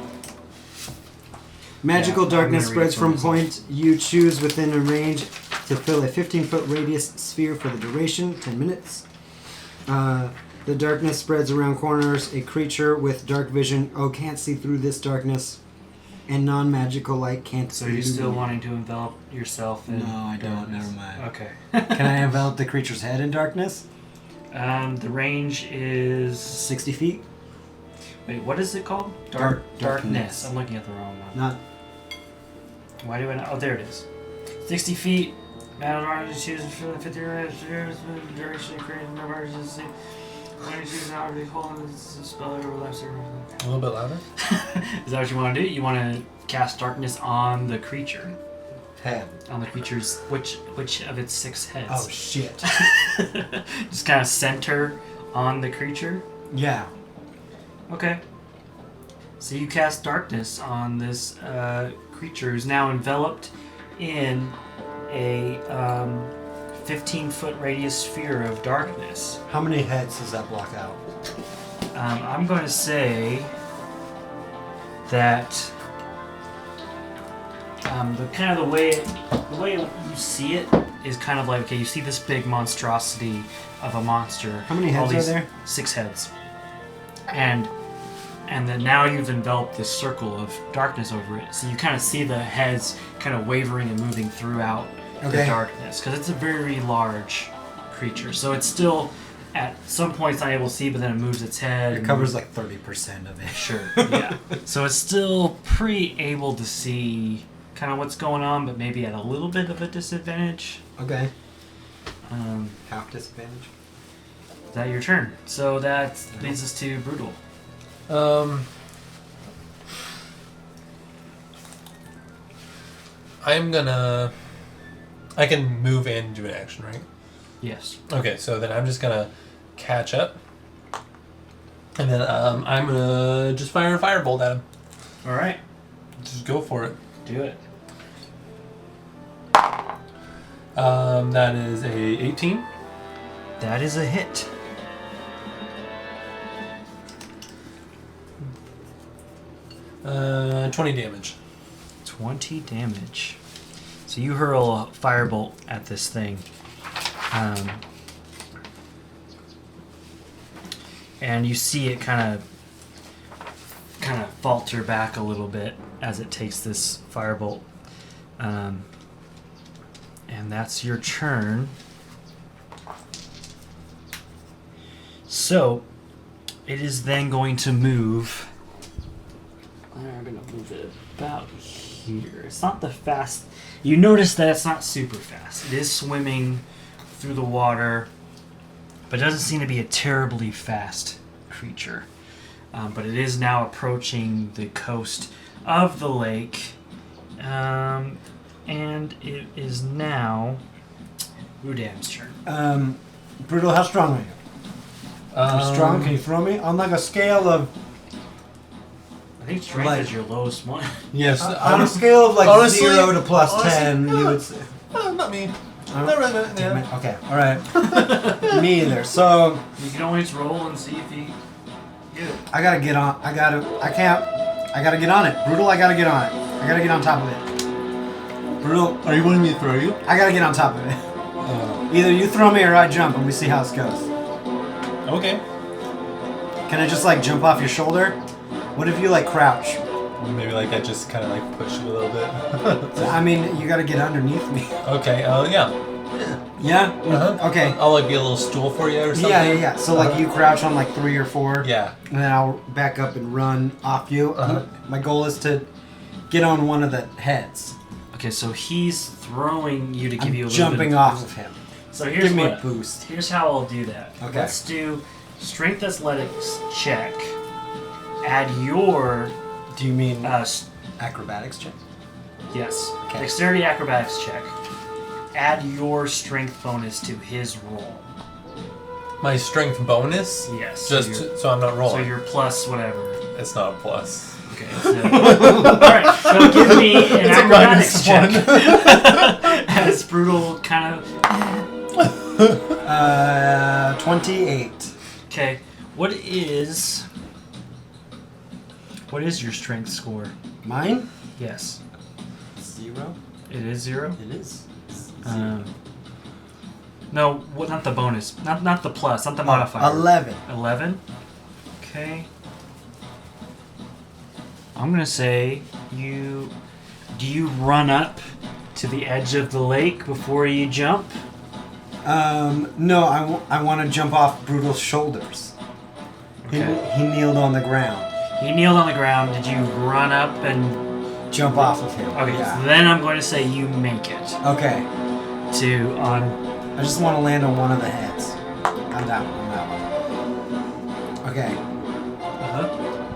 Magical Yeah, darkness I'm gonna read spreads it from for point you choose within a range to fill a 15-foot radius sphere for the duration, 10 minutes. The darkness spreads around corners. A creature with dark vision, can't see through this darkness, and non-magical light can't So see. you're still wanting to envelop yourself in No, I don't. darkness. Never mind. Okay. Can I envelop the creature's head in darkness? The range is 60 feet? Wait, what is it called? Darkness. I'm looking at the wrong one. Not. Why do I not? Oh, there it is. 60 feet. Man, orange chooses for the 50 direction creating no emergency. When you choose an already holding the spell over left circle. A little bit louder. Is that what you want to do? You want to cast darkness on the creature. Head. On the creature's which of its 6 heads? Oh shit. Just kind of center on the creature. Yeah. Okay. So you cast darkness on this creature who's now enveloped in a 15-foot radius sphere of darkness. How many heads does that block out? I'm going to say that the way you see it is kind of like, okay, you see this big monstrosity of a monster. How many heads are there? 6 heads. And then now you've enveloped this circle of darkness over it. So you kind of see the heads kind of wavering and moving throughout the darkness. Because it's a very large creature. So it's still, at some points, not able to see, but then it moves its head. It covers like 30% of it. Sure, yeah. So it's still pretty able to see kind of what's going on, but maybe at a little bit of a disadvantage. Okay. Half disadvantage. Is that your turn? So that leads us to Brutal. I can move and do an action, right? Yes. Okay, so then I'm just gonna catch up. And then I'm gonna just fire a firebolt at him. Alright. Just go for it. Do it. That is a 18. That is a hit. Uh, 20 damage. 20 damage. So you hurl a firebolt at this thing. And you see it kind of falter back a little bit as it takes this firebolt. And that's your turn. So it is then going to move. I'm going to move it about here. It's not the fast. You notice that it's not super fast. It is swimming through the water, but it doesn't seem to be a terribly fast creature. But it is now approaching the coast of the lake. And it is now Udam's turn. Brutal, how strong are you? You're strong? Can you throw me? On like a scale of... I think strength is your lowest one. Yes. on a scale of like honestly, 0 to plus 10, you would say... not me. Not really. Yeah. Okay, alright. Me either. So... You can always roll and see if he... Yeah. I gotta get on... I gotta get on it. Brutal, I gotta get on it. I gotta get on top of it. Brutal... Are you wanting me to throw you? I gotta get on top of it. Either you throw me or I jump and we see how this goes. Okay. Can I just like jump off your shoulder? What if you like crouch? Maybe like I just kind of like push you a little bit. I mean, you gotta get underneath me. Okay. Yeah. Yeah? Uh-huh. Okay. I'll like be a little stool for you or something. Yeah. So like you crouch on like 3 or 4. Yeah. And then I'll back up and run off you. My goal is to get on one of the heads. Okay, so he's throwing you to give you a little jumping bit of off of him. So here's Give me what, a boost. Here's how I'll do that. Okay. Let's do strength athletics check. Add your Do you mean acrobatics check? yes. Okay. Dexterity acrobatics check. Add your strength bonus to his roll. My strength bonus? Yes. Just so I'm not so rolling. your plus whatever. It's not a plus. Okay. So, alright, so give me an It's a acrobatics -1. check. As Brutal kind of 28. okay. What is your strength score? Mine? Yes. 0. It is 0? It is. No, what? Not the bonus. Not the plus. Not the modifier. 11. 11? Okay. I'm gonna say do you run up to the edge of the lake before you jump? No, I want to jump off Brutal's shoulders. Okay. He kneeled on the ground. He kneeled on the ground. Did you run up and... Jump off of him. Okay, Yeah. so then I'm going to say you make it Okay. to on... I just want to land on one of the heads. On that one. Okay.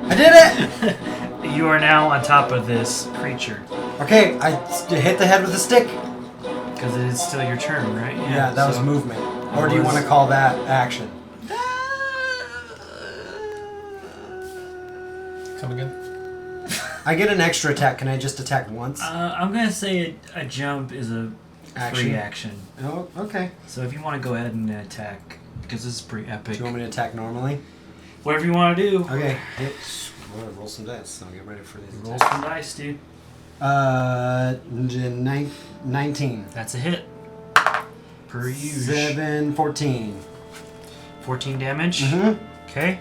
I did it! You are now on top of this creature. Okay, I hit the head with a stick. Because it is still your turn, right? Yeah, that was so- movement. Or do you want to call that action? Come again? I get an extra attack. Can I just attack once? I'm going to say a jump is a free action. Oh, okay. So if you want to go ahead and attack, because this is pretty epic. Do you want me to attack normally? Whatever you want to do. Okay. I'm gonna roll some dice. So I'll get ready for these. Roll some dice, dude. 19. That's a hit. Per usual. 7, 14. 14 damage. Mm-hmm. Okay.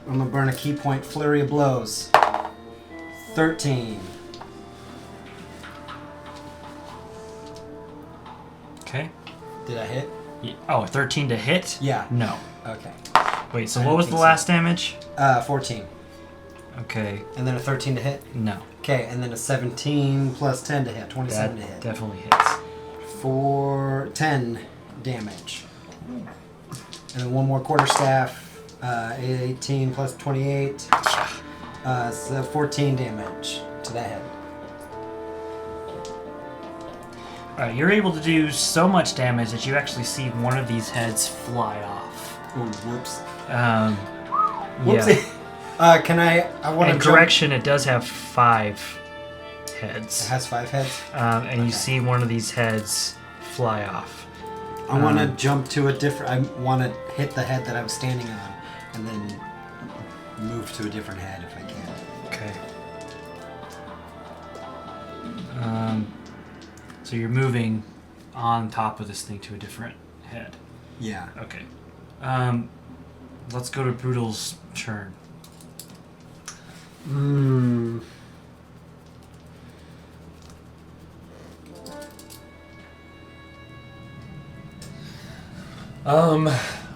I'm gonna burn a key point. Flurry of blows. 13. Okay. Did I hit? Oh, 13 to hit? Yeah. No. Okay. Wait, so I what didn't was the think so. last damage? 14. Okay. And then a 13 to hit. No. Okay, and then a 17 plus 10 to hit. 27 That to hit. definitely hits. For 10 damage. And then one more quarterstaff. 18 plus 28. So 14 damage to that head. Alright, you're able to do so much damage that you actually see one of these heads fly off. Oh, whoops. Whoopsie. Yeah. Can I want to And correction, it does have 5 heads. It has 5 heads. And you Okay. see one of these heads fly off. I want to jump to a different. I want to hit the head that I was standing on, and then move to a different head if I can. Okay. So you're moving on top of this thing to a different head. Yeah. Okay. Let's go to Brutal's turn.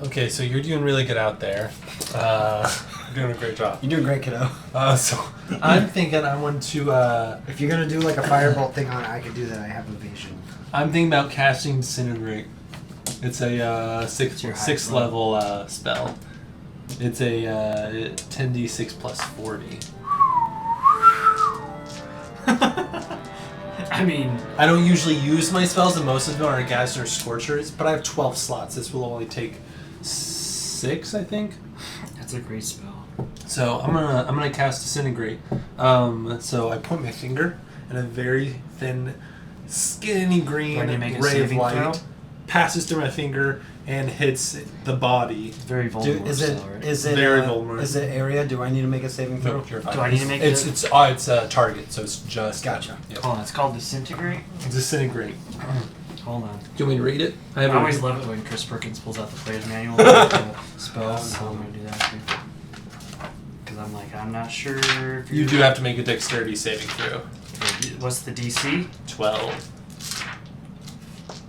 Okay, so you're doing really good out there. You're doing a great job. You're doing great, kiddo. So I'm thinking I want to. If you're gonna do like a firebolt thing on it, I could do that. I have evasion. I'm thinking about casting Disintegrate. It's a your sixth high level spell. It's a 10d6 plus 40. I mean, I don't usually use my spells, and most of them are Gas or Scorchers, but I have 12 slots. This will only take 6, I think. that's a great spell. So I'm gonna cast Disintegrate. So I point my finger, and a very thin, skinny green Do I need to make a ray of saving light throw? passes through my finger and hits the body. It's very vulnerable. Is it spell, right? Very vulnerable. Is it area? Do I need to make a saving throw? No, you're fine. Do I need to make it's it? it's a target, so it's just Gotcha. Yep. Hold on, it's called Disintegrate. Disintegrate. Hold on. Do you want me to read it? I always love it when Chris Perkins pulls out the player's manual with the spells, so I'm going to do that too. Because I'm like, I'm not sure if You do have to make a dexterity saving throw. What's the DC? 12.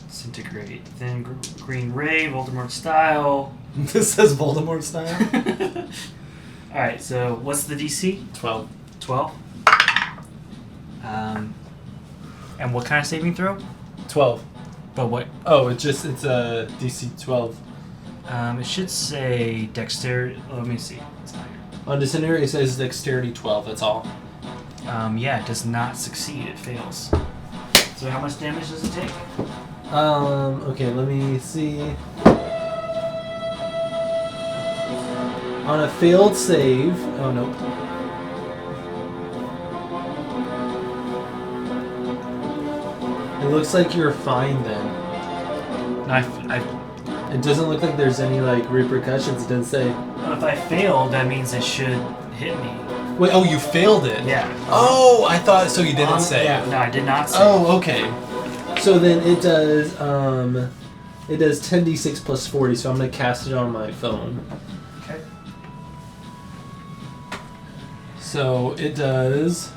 Disintegrate. Thin green ray, Voldemort style. This says Voldemort style. Alright, so what's the DC? 12. 12? And what kind of saving throw? 12. But what? Oh, it's a DC 12. It should say dexterity. Let me see. It's not here. On Disintegrate, it says dexterity 12. That's all. Yeah, it does not succeed. It fails. So how much damage does it take? Okay, let me see. On a failed save. Oh, nope. It looks like you're fine then. It doesn't look like there's any like repercussions. It doesn't say. If I failed, that means it should hit me. Wait, oh, you failed it. Yeah. Oh, I thought so. You didn't say. yeah. No, I did not say. Oh, okay. So then it does 10d6 plus 40. So I'm gonna cast it on my phone. Okay. So it does.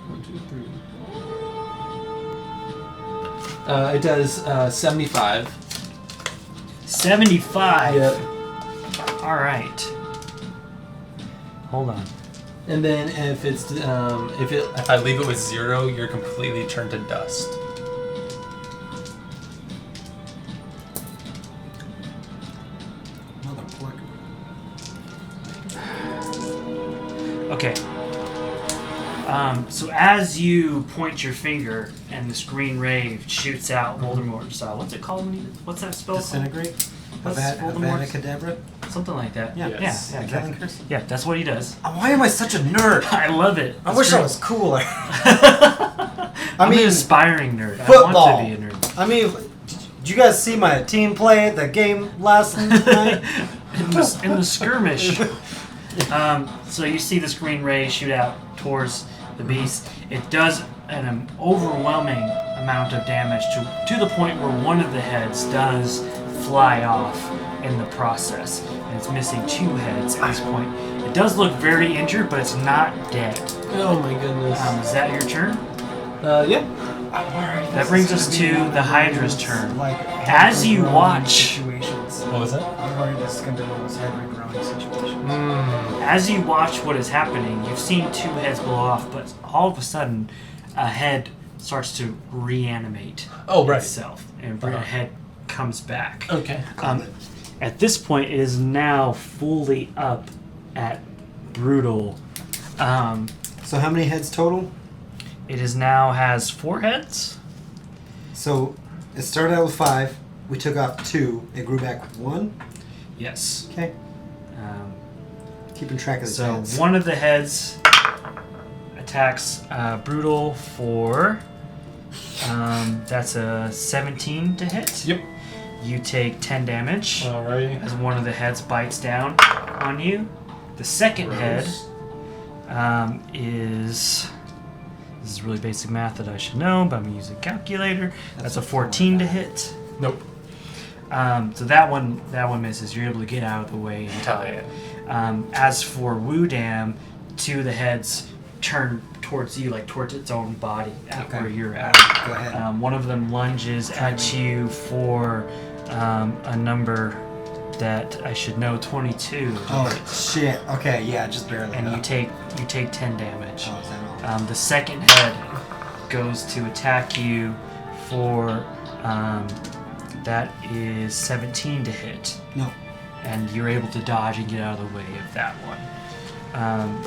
1, 2, 3. It does 75. 75. Yep. All right. Hold on. And then if it's if I leave it with 0, you're completely turned to dust. Motherfucker. Okay. So as you point your finger and this green ray shoots out Voldemort style, what's it called? What's that spell called? Disintegrate? What's Voldemort's? Voldemort's? Avada Something like that. Yeah. Yes. Yeah, The killing exactly. curse? Yeah, that's what he does. Why am I such a nerd? I love it. I It's wish I great. was cooler. I'm an aspiring nerd. I football. want to be a nerd. I mean, did you guys see my team play the game last night? in the skirmish. So you see this green ray shoot out towards the beast. It does an overwhelming amount of damage to the point where one of the heads does fly off in the process, and it's missing 2 heads at this point. It does look very injured, but it's not dead. Oh my goodness. Is that your turn? Yeah. That brings us to the Hydra's turn. Like, As you watch, situations. What was that? I'm worried this is going to be one of those head growing situations. as you watch what is happening, you've seen 2 heads blow off, but all of a sudden, a head starts to reanimate Oh, right. itself, and a head comes back. Okay. At this point, it is now fully up at Brutal. So how many heads total? It is now has 4 heads. So it started out with 5. We took off 2. It grew back 1. Yes. Okay. Keeping track of the So heads. one of the heads attacks Brutal for that's a 17 to hit. Yep. You take 10 damage Alrighty. as one of the heads bites down on you. The second head is... This is really basic math that I should know, but I'm going to use a calculator. That's a 14 to hit. Nope. So that one misses. You're able to get out of the way in time. As for Woodam, 2 of the heads turn towards you, like towards its own body, at where you're at. Go ahead. One of them lunges at you for a number that I should know, 22. Oh shit. Okay, yeah, just barely. And you take 10 damage. Oh, is that all? The second head goes to attack you for that is 17 to hit, No. and you're able to dodge and get out of the way of that one.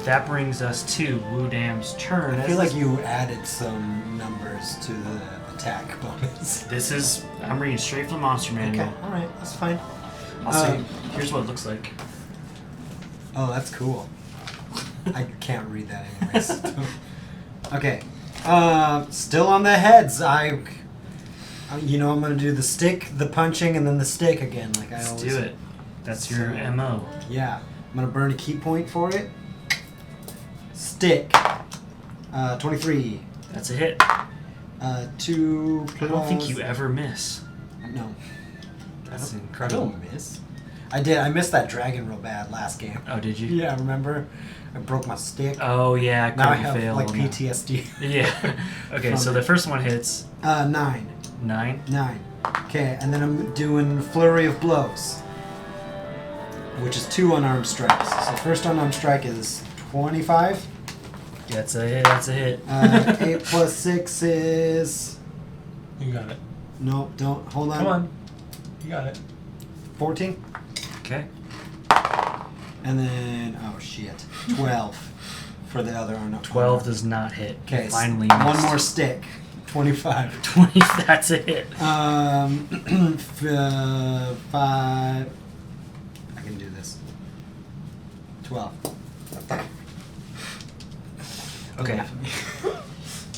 That brings us to Woodam's turn. I feel like you added some numbers to the attack bonus. I'm reading straight from the Monster Manual. Okay, alright, that's fine. Also, here's what it looks like. Oh, that's cool. I can't read that anyways. Okay. Still on the heads. I'm gonna do the stick, the punching, and then the stick again, like I Let's always do it. That's your MO. Yeah. I'm gonna burn a key point for it. Stick. 23. That's a hit. 2 plus... I don't think you ever miss. No. That's I incredible. don't miss. I did. I missed that dragon real bad last game. Oh, did you? Yeah, remember? I broke my stick. Oh, yeah. Now I critical have fail like on that. PTSD. Yeah. Okay, From so it. the first one hits 9. 9. 9. Okay, and then I'm doing flurry of blows, which is 2 unarmed strikes. So first unarmed strike is 25. That's a hit. That's a hit. 8 plus 6 is... You got it. Nope, don't. Hold on. Come on. You got it. 14. Okay. And then, oh shit, 12 for the other unarmed. 12 does not hit. Okay, Finally one missed. more stick. 25. 20. That's a hit. 5. I can do this. 12. Okay.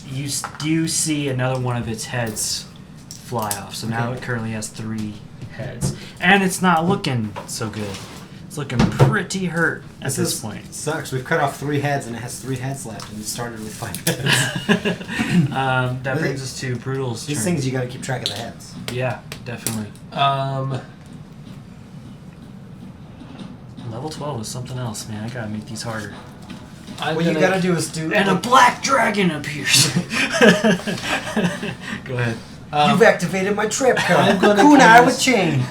You do see another one of its heads fly off. So now Okay. it currently has 3 heads. And it's not looking so good. It's looking pretty hurt at this point. Sucks. We've cut off 3 heads and it has 3 heads left, and it started with 5 heads. That brings us to Brutal's These turn. things you got to keep track of the heads. Yeah, definitely. Level 12 is something else, man. I gotta make these harder. What you got to do is do. And a black dragon appears. Go ahead. You've activated my trap I'm card. gonna Kunai with cast- chain.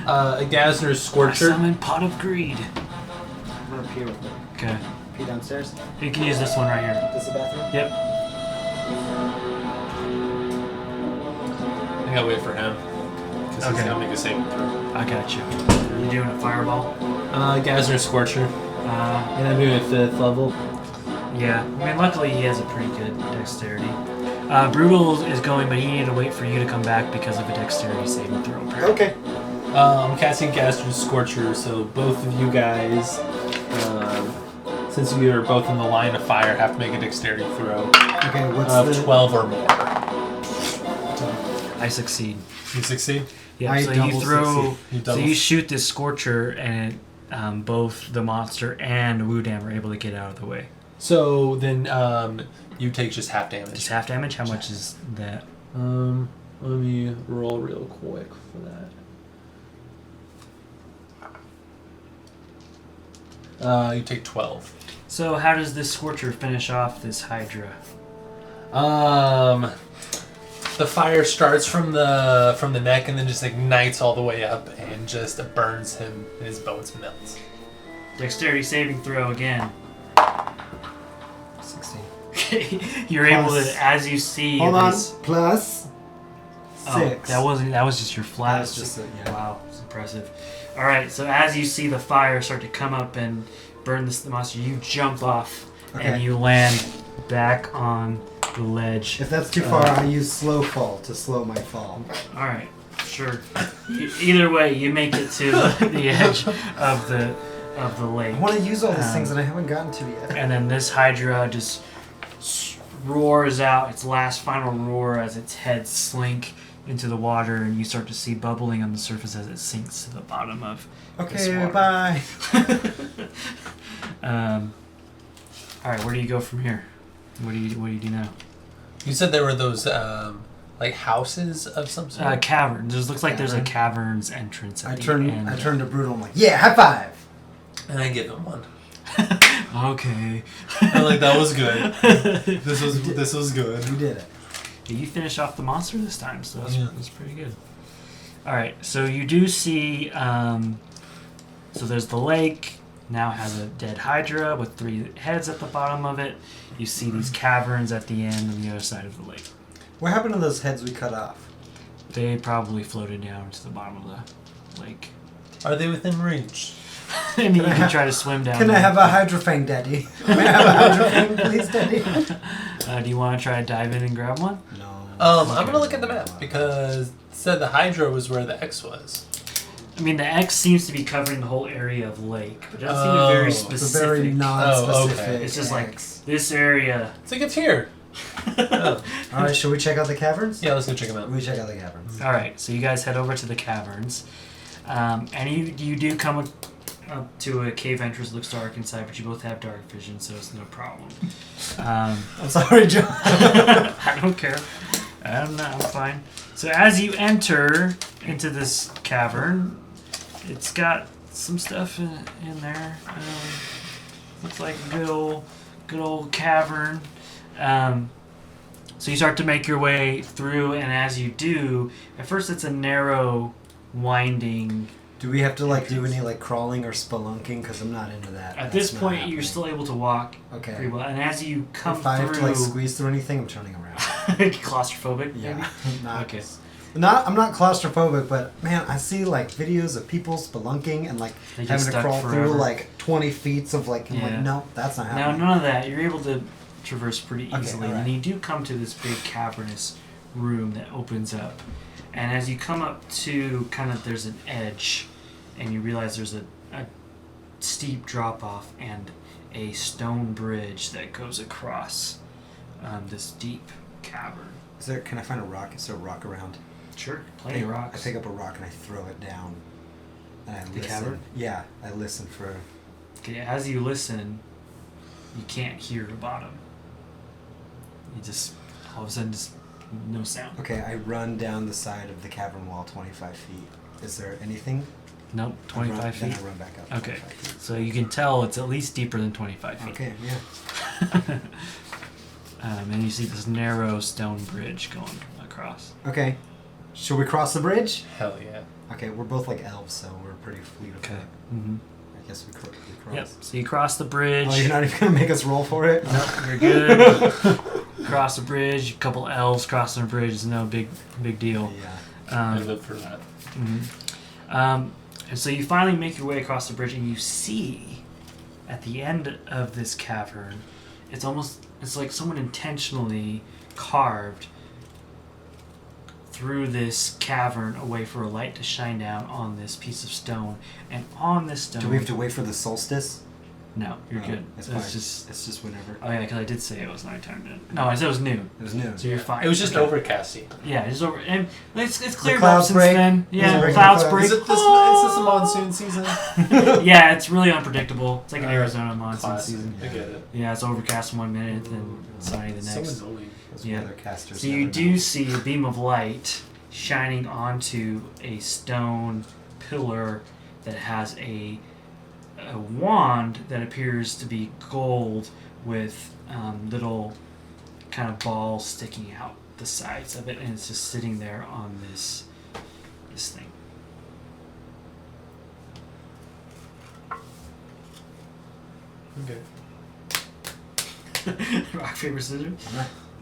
A Gazner's I Scorcher. summon Pot of Greed. I'm gonna pee real quick. Okay. Pee downstairs. You can use this one right here. This is the bathroom? Yep. I gotta wait for him. Because he's Okay. gonna make a saving throw. I got you. You doing a fireball? Gazner's Scorcher. And I'm doing a 5th level. Yeah. I mean, luckily he has a pretty good dexterity. Brutal is going, but he needed to wait for you to come back because of a dexterity saving throw. Okay. I'm casting Gazner's Scorcher, so both of you guys, since you are both in the line of fire, have to make a dexterity throw Okay, what's of the... 12 or more. I succeed. You succeed? Yeah. I So you double throw. succeed. You So double you shoot this Scorcher, and both the monster and Wudam are able to get out of the way. So then you take just half damage. Just half damage. How much is that? Let me roll real quick for that. You take 12. So how does this Scorcher finish off this Hydra? The fire starts from the neck and then just ignites all the way up and just burns him and his bones melt. Dexterity saving throw again. 16. You're able Plus- to, as you see. Hold on. these- Plus Oh, 6. that wasn't. That was just your flat. That was just yeah. Wow, it's impressive. All right, so as you see the fire start to come up and burn the monster, you jump off and Okay. you land back on the ledge. If that's too far, I use slow fall to slow my fall. All right, sure. Either way, you make it to the edge of the lake. I want to use all these things that I haven't gotten to yet. And then this Hydra just roars out its last final roar as its head slink into the water, and you start to see bubbling on the surface as it sinks to the bottom of this Okay, water. bye. All right, where do you go from here? What do you do now? You said there were those like houses of some sort. Caverns. It looks like there's a Cavern. caverns entrance at I the turn end. to Brutal. I'm like, yeah, high five. And I give him one. Okay. I'm like, that was good. This was good. You did it. You finish off the monster this time, so that's pretty good. All right, so you do see. So there's the lake. Now has a dead Hydra with 3 heads at the bottom of it. You see these caverns at the end on the other side of the lake. What happened to those heads we cut off? They probably floated down to the bottom of the lake. Are they within reach? And you can try to swim down. Can I there. have a Hydrofang, Daddy? May I have a Hydrofang, please, Daddy? Do you want to try to dive in and grab one? No. I'm gonna look at the map because it said the Hydra was where the X was. I mean, the X seems to be covering the whole area of lake, but it doesn't seem very It's a specific. very non-specific. okay. It's just like X. this area. It's like it's here. Oh. All right, should we check out the caverns? Yeah, let's go check them out. We check out the caverns. All right, so you guys head over to the caverns, and you do come up to a cave entrance. Looks dark inside, but you both have dark vision, so it's no problem. I'm sorry, John. I don't care. I'm fine. So as you enter into this cavern, it's got some stuff in there. Looks like a good old cavern. So you start to make your way through, and as you do, at first it's a narrow, winding. Do we have to do any crawling or spelunking? Because I'm not into that. At That's this not point, happening. you're still able to walk Okay. pretty well, and as you come If I have through, to squeeze through anything, I'm turning around. claustrophobic. Maybe? Yeah. Not, Okay. I'm not claustrophobic, but man, I see videos of people spelunking and They get having to stuck crawl forever. through 20 feet of I'm Yeah. no, that's not Now, happening. none of that. You're able to traverse pretty Okay, easily, alright. and you do come to this big cavernous room that opens up. And as you come up to there's an edge, and you realize there's a steep drop off and a stone bridge that goes across this deep cavern. Can I find a rock? Is there a rock around? Sure, plenty of rocks. I pick up a rock and I throw it down. And I The listen. cavern? Yeah, I listen for. Okay, as you listen, you can't hear the bottom. You just all of a sudden just no sound. Okay, I run down the side of the cavern wall 25 feet. Is there anything? Nope, 25 feet. Then I run back up. Okay, 25 feet. so you can tell it's at least deeper than 25 feet. Okay, yeah. And you see this narrow stone bridge going across. Okay. Should we cross the bridge? Hell yeah. Okay, we're both like elves, so we're pretty fleet of foot. Mm-hmm. I guess we cross. Yep. So you cross the bridge. Oh, you're not even gonna make us roll for it? Nope, you're good. Cross the bridge. A couple elves crossing the bridge is no big deal. Yeah. I live for that. And so you finally make your way across the bridge, and you see at the end of this cavern, it's like someone intentionally carved through this cavern a way for a light to shine down on this piece of stone. And on this stone... Do we have to wait for the solstice? No, you're good. It's It's fine. just... It's just whenever. Oh yeah, because I did say it was nighttime then. No, I said it was noon. It was noon. So you're fine. It was just Okay. overcasty. Yeah, it's over. And it's cleared up clouds since break? then. Is Yeah, it clouds breaking break. Is this a monsoon season? Yeah, it's really unpredictable. It's like an Arizona monsoon Classic. season. I get it. Yeah, it's overcast one minute, then sunny the So next. annoying. Those Yeah. weathercasters So you never do know. see a beam of light shining onto a stone pillar that has a wand that appears to be gold with little kind of balls sticking out the sides of it, and it's just sitting there on this thing. Okay. Rock, paper, scissors.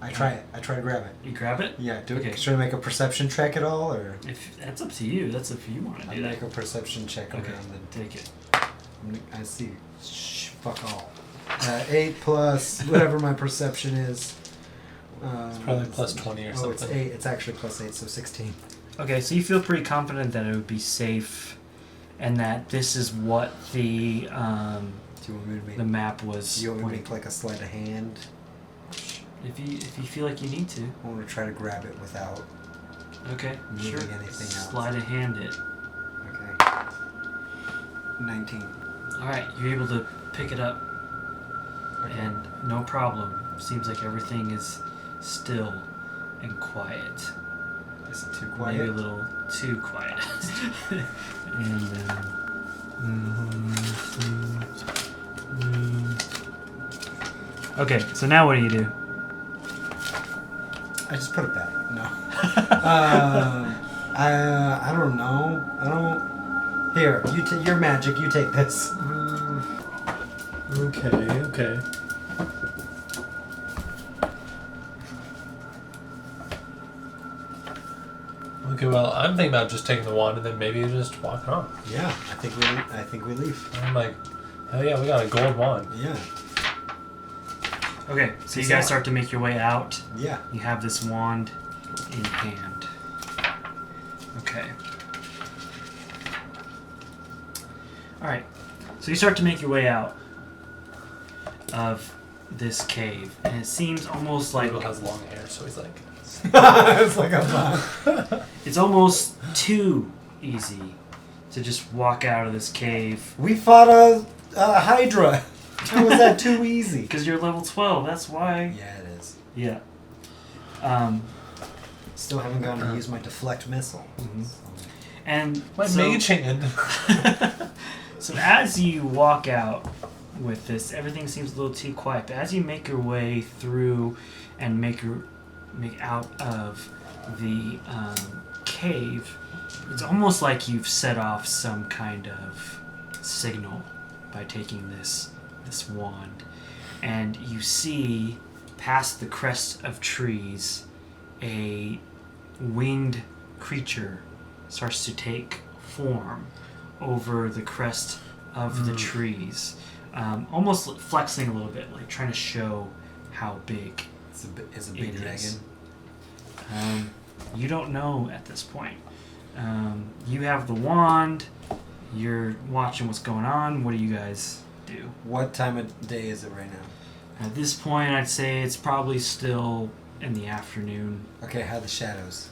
I try it. I try to grab it. You grab it. Yeah. Okay. Should I make a perception check at all, or If that's up to you. That's if you want to I do that. make a perception check Okay, around the? take it. I see. Fuck all. 8 plus whatever my perception is. It's probably plus 20 or Oh, it's something. 8. It's actually plus 8, so 16. Okay, so you feel pretty confident that it would be safe, and that this is what the Do you want me to make? the map was. Do you want me to pointing make like a sleight of hand? If you feel like you need to. I want to try to grab it without. Okay, Moving sure. anything else. Slide a hand it. Okay. 19. All right, you're able to pick it up, Okay. and no problem. Seems like everything is still and quiet. Is it too Maybe a quiet? little too quiet. And okay, so now what do you do? I just put it back. No. I don't know. I don't. Here, your magic. You take this. Okay. Okay, well, I'm thinking about just taking the wand and then maybe just walking on. Yeah, I think we leave. I'm like, hell yeah, we got a gold wand. Yeah. Okay, so you Peace guys out. start to make your way out. Yeah. You have this wand in hand. Okay. Alright, so you start to make your way out of this cave, and it seems almost like Bruhtal has long hair, so he's like, It's like a. it's almost too easy to just walk out of this cave. We fought a Hydra. How was that too easy? Because you're level 12, that's why. Yeah, it is. Yeah. Still haven't gotten to use my deflect missile. And my so, mage hand. so as you walk out with this, everything seems a little too quiet. But as you make your way through and make out of the cave, it's almost like you've set off some kind of signal by taking this wand, and you see past the crest of trees a winged creature starts to take form over the crest of the trees, almost flexing a little bit, like trying to show how big It's a big it dragon. is. You don't know at this point. You have the wand. You're watching what's going on. What do you guys do? What time of day is it right now? At this point, I'd say it's probably still in the afternoon. Okay, how are the shadows?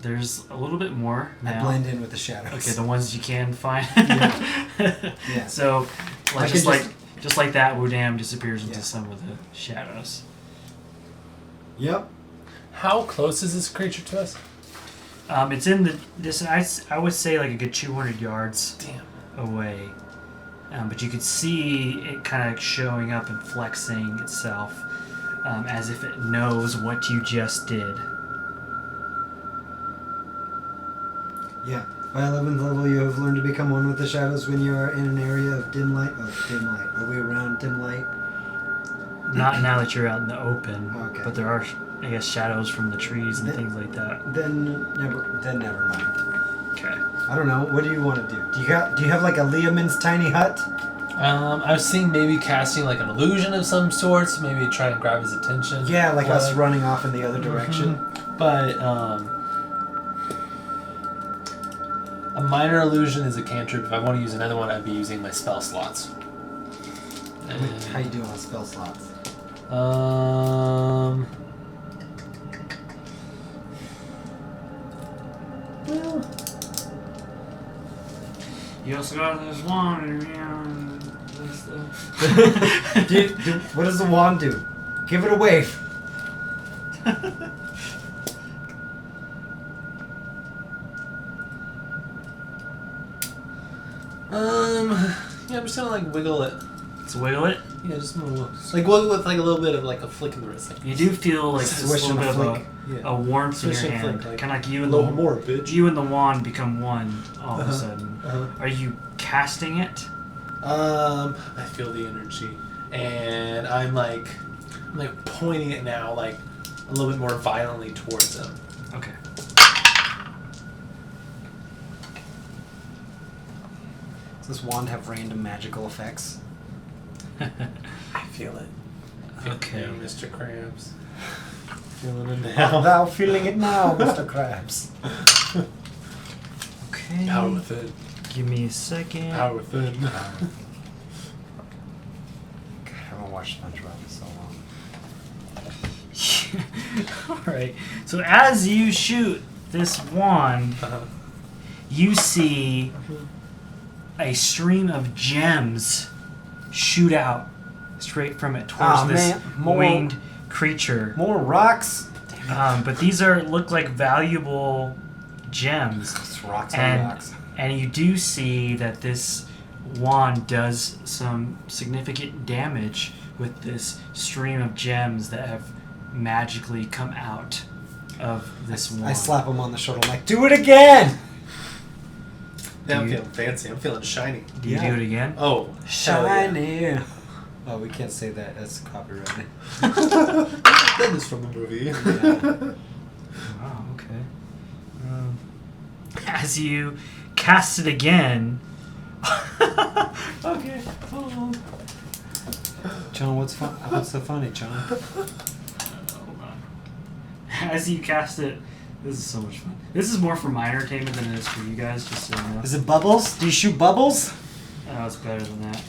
There's a little bit more now. I blend in with the shadows. Okay, the ones you can find. Yeah. So, I like, can just like that, Wudam disappears into Yeah. some of the shadows. Yep. How close is this creature to us? It's in the distance. I would say like a good 200 yards away. But you could see it kind of showing up and flexing itself as if it knows what you just did. Yeah. By 11th level, you have learned to become one with the shadows when you are in an area of dim light. Oh, dim light. Are we around dim light? Not now that you're out in the open. Okay. But there are, I guess, shadows from the trees and things like that. Then never mind. Okay. I don't know. What do you want to do? Do you have like a Leomin's tiny hut? I was thinking maybe casting like an illusion of some sorts, maybe try and grab his attention. Yeah, like us running off in the other direction. But a minor illusion is a cantrip. If I want to use another one, I'd be using my spell slots. How you doing on spell slots? Well, You also got this wand. What does the wand do? Give it away. yeah, I'm just gonna like wiggle it. Let's wiggle it. Yeah, just like wiggle with like a little bit of like a flick in the wrist. Like, You do feel like this Swish little and bit a of flick. a warmth in your Swish and hand. flick, like, Kind of like you A and little the more, bitch. you and the wand become one all of a sudden. uh-huh. Are you casting it? I feel the energy, and I'm like pointing it now, like a little bit more violently towards him. Okay. Does this wand have random magical effects? I feel it. Okay. Now, Mr. Krabs. Feeling it How now. thou feeling it now, Mr. Krabs? Okay. Power within. Give me a second. Power within. God, I haven't watched SpongeBob in so long. Alright. So as you shoot this wand, you see a stream of gems shoot out straight from it towards this winged creature. More rocks? But these look like valuable gems. It's rocks on And, rocks. and you do see that this wand does some significant damage with this stream of gems that have magically come out of this wand. I slap him on the shoulder. I'm like, do it again! Now I'm Do you- feeling fancy. I'm feeling shiny. Do you Yeah. do it again? Oh, hell yeah. Shiny. Oh, we can't say that. That's copyrighted. That is from the movie. Yeah. Wow, okay. As you cast it again. Okay, hold on. John, what's so funny, John? Hold on. As you cast it, this is so much fun. This is more for my entertainment than it is for you guys, just so you know. Is it bubbles? Do you shoot bubbles? Oh, it's better than that.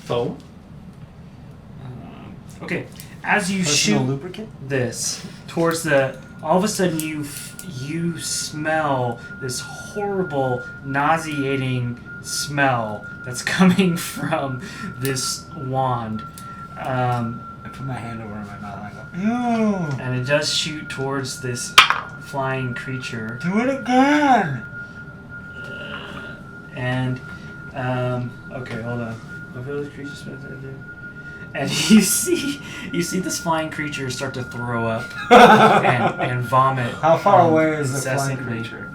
Foam? Okay, as you Personal shoot lubricant? this towards all of a sudden you smell this horrible, nauseating smell that's coming from this wand. I put my hand over my mouth and I go, ew! And it does shoot towards this flying creature. Do it again! And, okay, hold on. And you see this flying creature start to throw up and vomit. How far away is the flying incessantly. creature?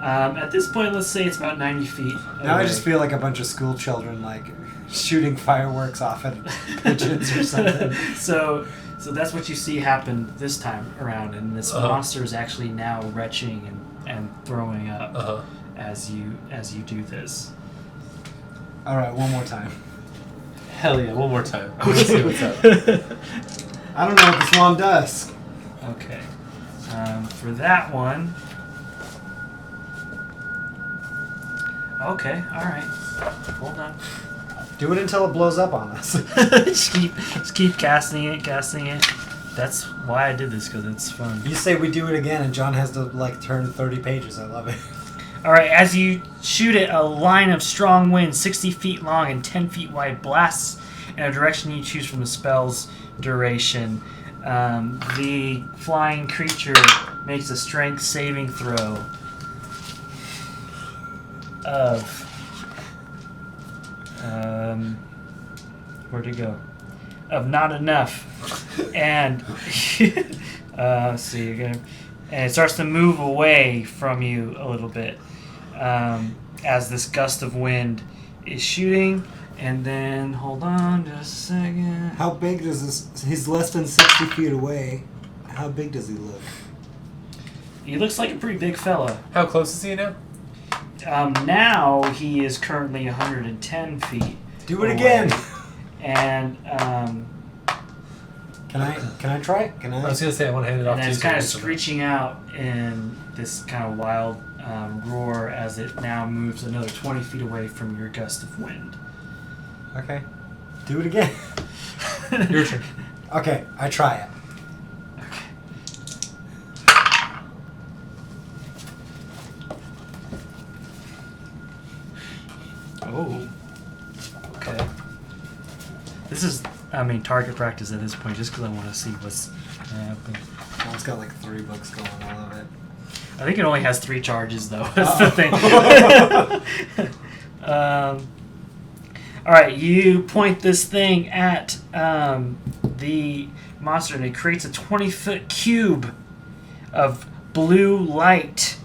At this point, let's say it's about 90 feet. Now I away. just feel like a bunch of school children, like, shooting fireworks off at pigeons or something. So that's what you see happen this time around, and this monster is actually now retching and throwing up as you do this. Alright, one more time. Hell yeah, one more time. Let's see what's up. I don't know what this wand does. Okay. For that one. Okay, alright. Hold on. Do it until it blows up on us. just keep casting it. That's why I did this, because it's fun. You say we do it again and John has to, like, turn 30 pages. I love it. Alright, as you shoot it, a line of strong wind, 60 feet long and 10 feet wide, blasts in a direction you choose from the spell's duration. The flying creature makes a strength saving throw of... where'd it go? Of not enough. And... let's see, you're gonna... And it starts to move away from you a little bit. as this gust of wind is shooting. And then, hold on just a second. How big does this... He's less than 60 feet away. How big does he look? He looks like a pretty big fella. How close is he now? Now he is currently 110 feet. Do it away. again! And Can I try? Can I? I was gonna say I want to hand it off and to then you. it's kind of screeching out in this kind of wild roar as it now moves another 20 feet away from your gust of wind. Okay. Do it again. Your turn. Okay, I try it. Oh. Okay. This is, target practice at this point, just because I want to see what's happening. Oh, it's got like 3 books going, I love it. I think it only has 3 charges, though. That's the thing. Alright, you point this thing at the monster, and it creates a 20-foot cube of blue light.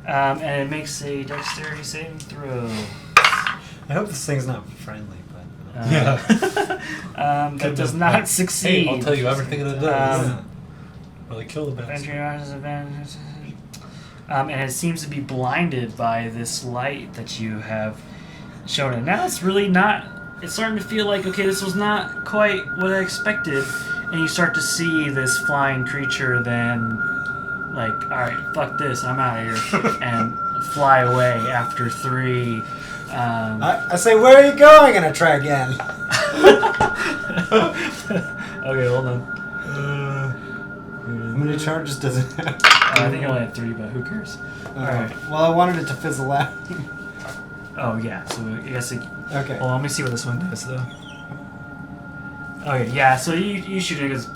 And it makes a dexterity saving throw. I hope this thing's not friendly, but... That does not succeed. Hey, I'll tell you everything it does. Yeah. Really kill the bastard. And it seems to be blinded by this light that you have shown it. Now it's really not... It's starting to feel like, okay, this was not quite what I expected. And you start to see this flying creature then, like, alright, fuck this, I'm out of here. And fly away after 3... I say, where are you going? And I try again. Okay, hold on. How many charges does it have? I think I only had 3, but who cares? Alright. Well, I wanted it to fizzle out. Oh, yeah, so I guess it... Okay. Well, let me see what this one does, though. Okay, yeah, so you shoot it, it goes...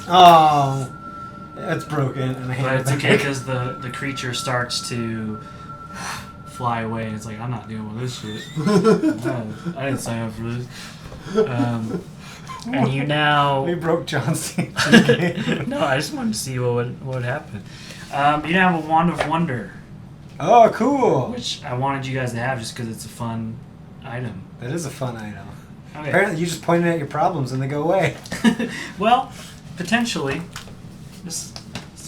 Oh. It's broken, and I hate But it it's back. okay, because the creature starts to fly away. It's like, I'm not dealing with this shit. I didn't sign up for this. And you now... We broke John's team. No, I just wanted to see what would happen. You now have a Wand of Wonder, Oh, cool. which I wanted you guys to have just because it's a fun item. That is a fun item. Okay. Apparently, you just pointed at your problems and they go away. Well, potentially. There's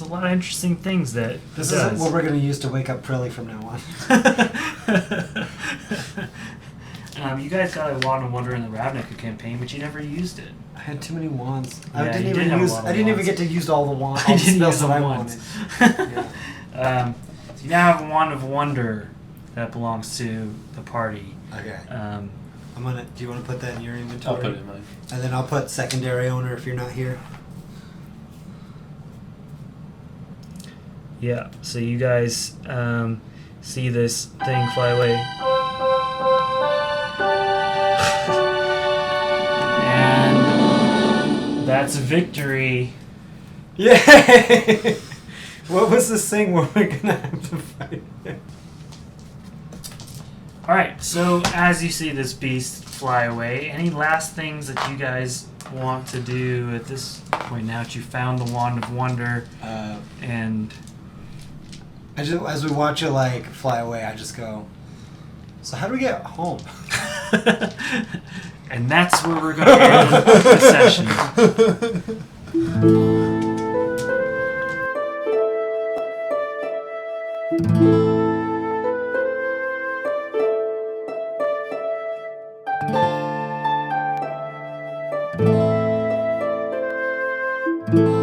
a lot of interesting things that This it is does. what we're going to use to wake up Prilly from now on. You guys got a Wand of Wonder in the Ravnica campaign, but you never used it. I had too many wands. Yeah, I didn't you even did have a use. lot of I didn't even wands. get to use all the wands. I All the didn't spells use that them I once. wanted. Yeah. So you now have a Wand of Wonder that belongs to the party. Okay. Um, I'm gonna. Do you want to put that in your inventory? I'll put it in mine. And then I'll put secondary owner if you're not here. yeah. So you guys see this thing fly away. And that's victory. Yay! What was this thing where we're gonna have to fight? Alright, so as you see this beast fly away, any last things that you guys want to do at this point now that you found the Wand of Wonder and... I just, as we watch it like fly away, I just go. So how do we get home? And that's where we're going to end the session. Bye.